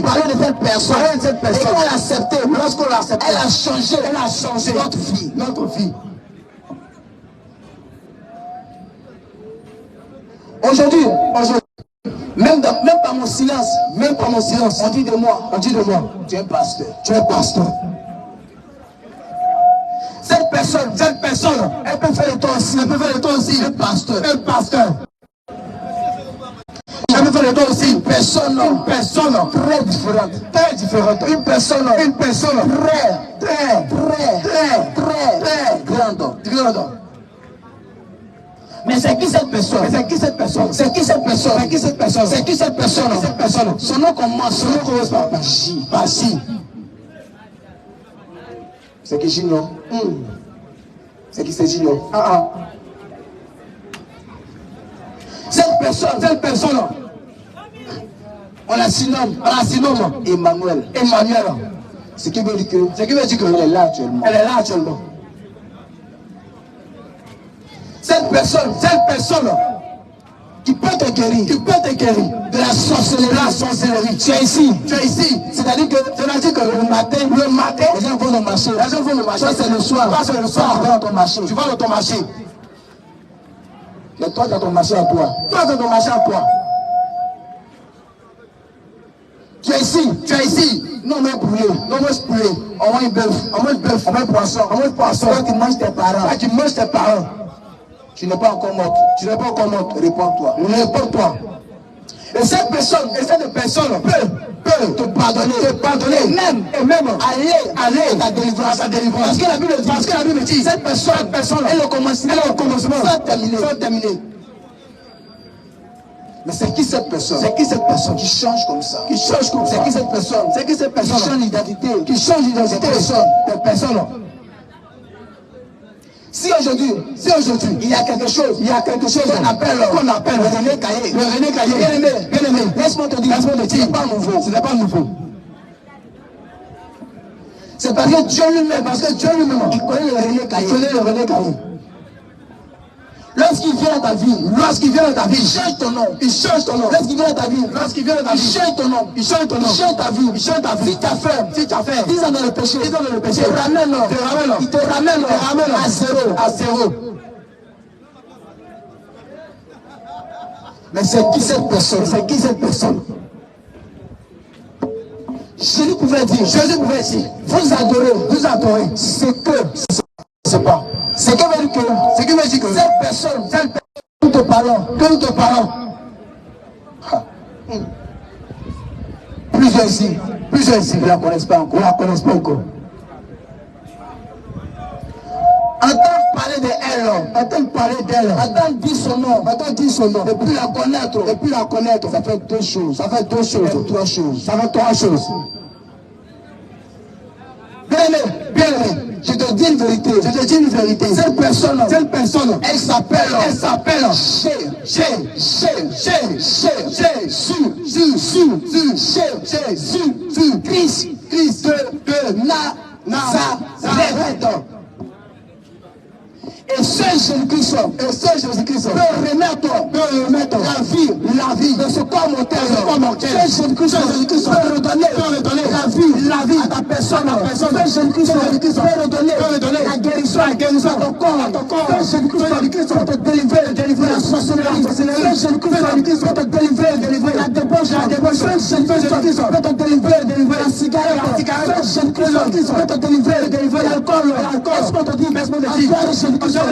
parler de cette personne, et elle a accepté, lorsqu'on l'a accepté, elle a changé notre vie. Aujourd'hui, même par mon silence, on dit de moi, tu es un pasteur. Cette personne, elle peut faire de toi aussi, un pasteur. Elle peut faire de toi aussi une personne très différente. Une personne très grande. Mais c'est qui cette personne? Son nom commence par J. C'est qui Junior? C'est qui Junior? Cette personne, on la surnomme Emmanuel. Ce qui veut dire qu'elle est là actuellement. Cette personne qui peut te guérir de la sorcellerie. Tu es ici. C'est-à-dire que le matin, les gens vont au marché. Toi, c'est le soir. Tu vas dans ton marché. Mais toi, tu as ton marché à toi. Tu es ici. Non, mais poulet. On mange bœuf. On mange poisson. Toi, tu manges tes parents. Tu n'es pas encore morte. Réponds-toi. Et cette personne peut te pardonner. Même aller à ta délivrance. Parce que la Bible dit, cette personne est le commencement. Sans terminer. Mais c'est qui cette personne qui change comme ça? C'est qui cette personne qui change d'identité? Des personnes. Si aujourd'hui, il y a quelque chose qu'on appelle le René Caillé. Bien aimé, laisse-moi te dire, ce n'est pas nouveau. C'est parce que Dieu lui-même, il connaît le René Caillé. Lorsqu'il vient dans ta vie, il change ton nom. Lorsqu'il vient dans ta vie, il change ton nom. Il change ta vie. Si tu as fait 10 ans dans le péché, il te ramène à zéro. Mais c'est qui cette personne? Jésus pouvait dire, vous adorez ce que je ne sais pas. Ce qui veut dire que cette personne, que nous te parlons, plusieurs ici ne la connaissent pas encore. Entendre parler d'elle. Entendre dire son nom. Et puis la connaître. Ça fait deux choses. Ça fait trois choses. Bien aimé. Je te dis une vérité. Cette personne. Elle s'appelle Jésus-Christ de Nazareth. Et seul Jésus-Christ peut remettre la vie de ce corps mortel. Seul Jésus-Christ peut redonner la vie à ta personne. Seul Jésus-Christ peut redonner la guérison à ton corps. Seul Jésus-Christ peut te délivrer de la sorcellerie. Seul Jésus-Christ peut te délivrer de la débauche. Seul Jésus-Christ peut te délivrer de la cigarette. Seul Jésus-Christ peut te délivrer de l'alcool. Est-ce qu'on te dit, personne, que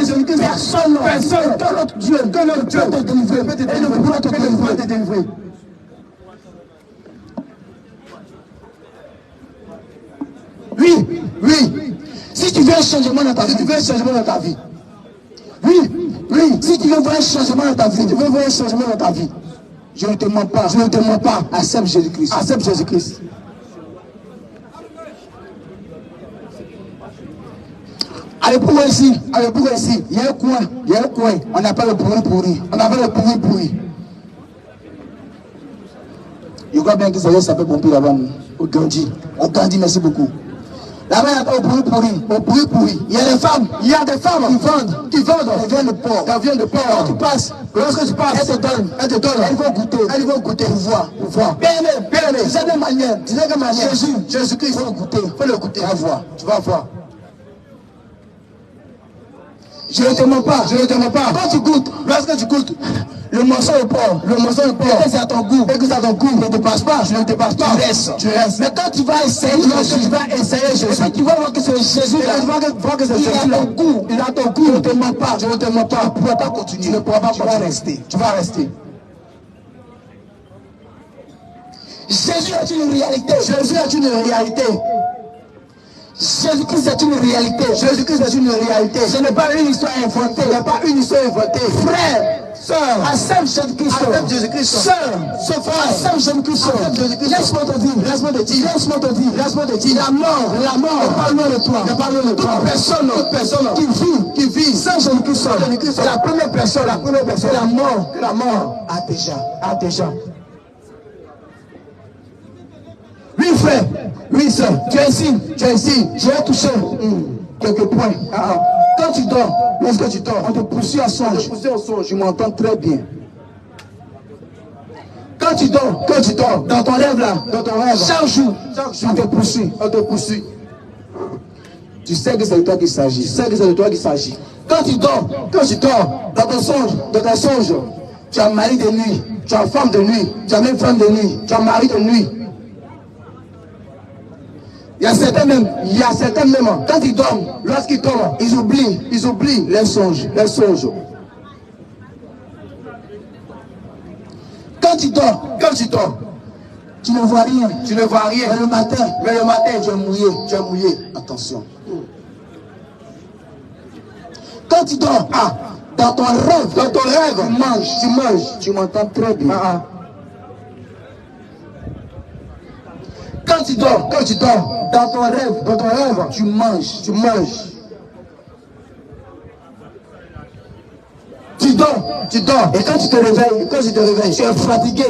notre Dieu peut te délivrer. Et nous pouvons te délivrer. Oui. Si tu veux un changement dans ta vie, si tu veux voir un changement dans ta vie, je ne te mens pas. Accepte Jésus-Christ. Allez, pour ici, il y a un coin, on appelle le pourri. Je crois bien que ça s'appelle Pompi là-bas, au Gandhi, merci beaucoup. Là-bas, il y a au pourri. Il y a des femmes qui vendent, elles viennent de porc. Quand tu passes, lorsque tu passes, elles te donnent, elles vont goûter, pour voir. Bien aimé, tu sais quelle manière, Jésus-Christ, faut le goûter, tu vas voir. Je ne te mens pas. Quand tu goûtes, lorsque tu goûtes, le morceau de porc, et que c'est à ton goût, ne te passe pas, tu restes. Mais quand tu vas essayer, Jésus, tu vas voir que c'est Jésus là, il a ton goût, je ne te mens pas, tu ne pourras pas continuer, tu vas rester. Jésus est une réalité. Jésus-Christ est une réalité. Ce n'est pas une histoire inventée. Frère, sœur, accepte Jésus-Christ. Sœur, accepte Jésus-Christ. Laisse-moi te dire. La mort n'est pas loin de toi. Toute personne qui vit sans Jésus-Christ, c'est la première personne. La mort a déjà. Oui, frère, oui, sœur, tu es ici, j'ai touché quelques points. Quand tu dors, lorsque tu dors, on te poursuit en songe, je m'entends très bien. Quand tu dors, dans ton rêve là, chaque jour, on te poursuit. Tu sais que c'est de toi qu'il s'agit. Quand tu dors, dans ton songe, tu as mari de nuit, tu as femme de nuit, tu as même femme de nuit, tu as mari de nuit. Il y a certains même, quand ils dorment, lorsqu'ils dorment, ils oublient les songes. Quand tu dors, tu ne vois rien. Mais le matin, tu es mouillé. Attention. Quand tu dors, dans ton rêve, tu manges, tu m'entends très bien. Quand tu dors, dans ton rêve, tu manges. Tu dors. Et quand tu te réveilles, tu es fatigué.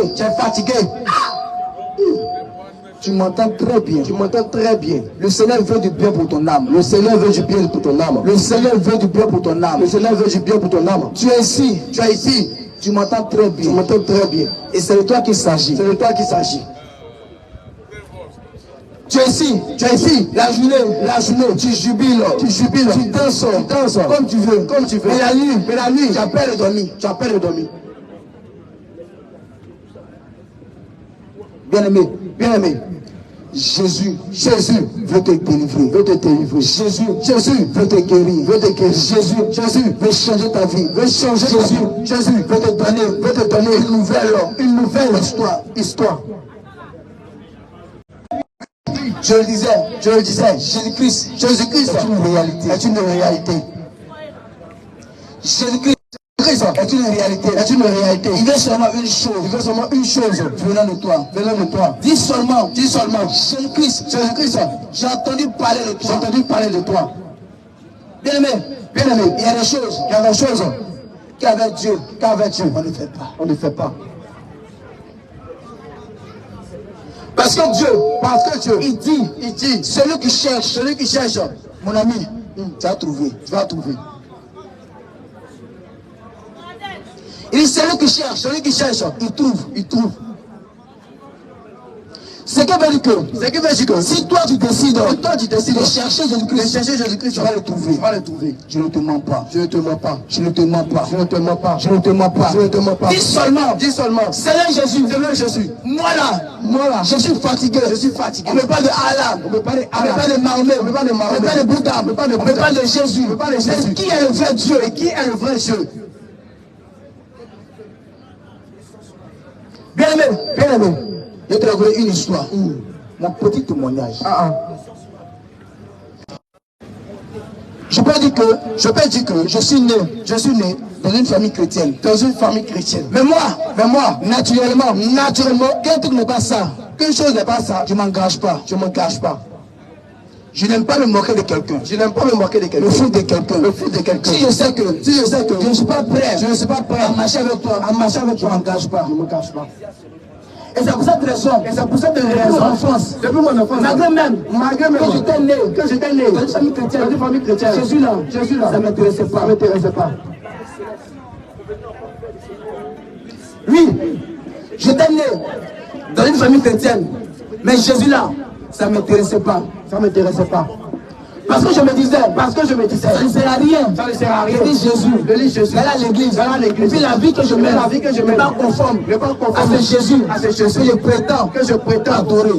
Tu m'entends très bien. Le Seigneur veut du bien pour ton âme. Tu es ici. Tu m'entends très bien. Et c'est de toi qu'il s'agit. Tu es ici, la journée, tu jubiles, tu danses, comme tu veux. Mais la nuit, tu as peur de dormir. Bien-aimé, Jésus veut te délivrer. Jésus veut te guérir. Jésus veut changer ta vie. Jésus veut te donner une nouvelle histoire. Je le disais, Jésus-Christ est une réalité. Jésus-Christ est une réalité. Est une réalité. Il veut seulement une chose. Il veut seulement une chose. Venant de toi. Venant de toi. Dis seulement. Jésus-Christ. Jésus-Christ. J'ai entendu parler de toi. J'ai entendu parler de toi. Bien-aimé. Bien-aimé. Il y a des choses. Il y a des choses. Qu'avec Dieu. On ne fait pas. On ne fait pas. Parce que Dieu, il dit, celui qui cherche, mon ami, tu vas trouver. tu vas trouver. Il dit celui qui cherche, il trouve. Ce qui veut dire que si toi tu décides de chercher Jésus-Christ, tu vas le trouver. Je ne te mens pas. Je ne te mens pas. Je ne te mens pas. Je ne te mens pas. Je ne te mens pas. Je ne te mens pas. Dis seulement. Seigneur Jésus. Moi là, je suis fatigué. On me parle de Allah. On me parle de Mahomet. On me parle de Bouddha. On me parle de Jésus. Mais qui est le vrai Dieu? Et qui est le vrai Dieu? Bien-aimé. Je te raconte une histoire. Mon petit témoignage. Je peux dire que je suis né dans une famille chrétienne. Mais moi, naturellement, qu'un truc n'est pas ça. Qu'une chose n'est pas ça. Je m'en gâche pas. Je n'aime pas me moquer de quelqu'un. Le foot de quelqu'un. Si je sais que je ne suis pas prêt. À marcher avec toi. Je ne m'engage pas. Et c'est pour cette raison. Depuis mon enfance. Malgré même. Que j'étais né. Dans une famille chrétienne. Jésus là. Ça ne m'intéressait pas. Oui. J'étais né dans une famille chrétienne. Mais Jésus là, ça ne m'intéressait pas. Parce que je me disais, ça ne sert à rien. Je dis Jésus. Je vais à l'église. Et puis la vie que je mène n'est pas conforme à ce Jésus. Que je prétends adorer.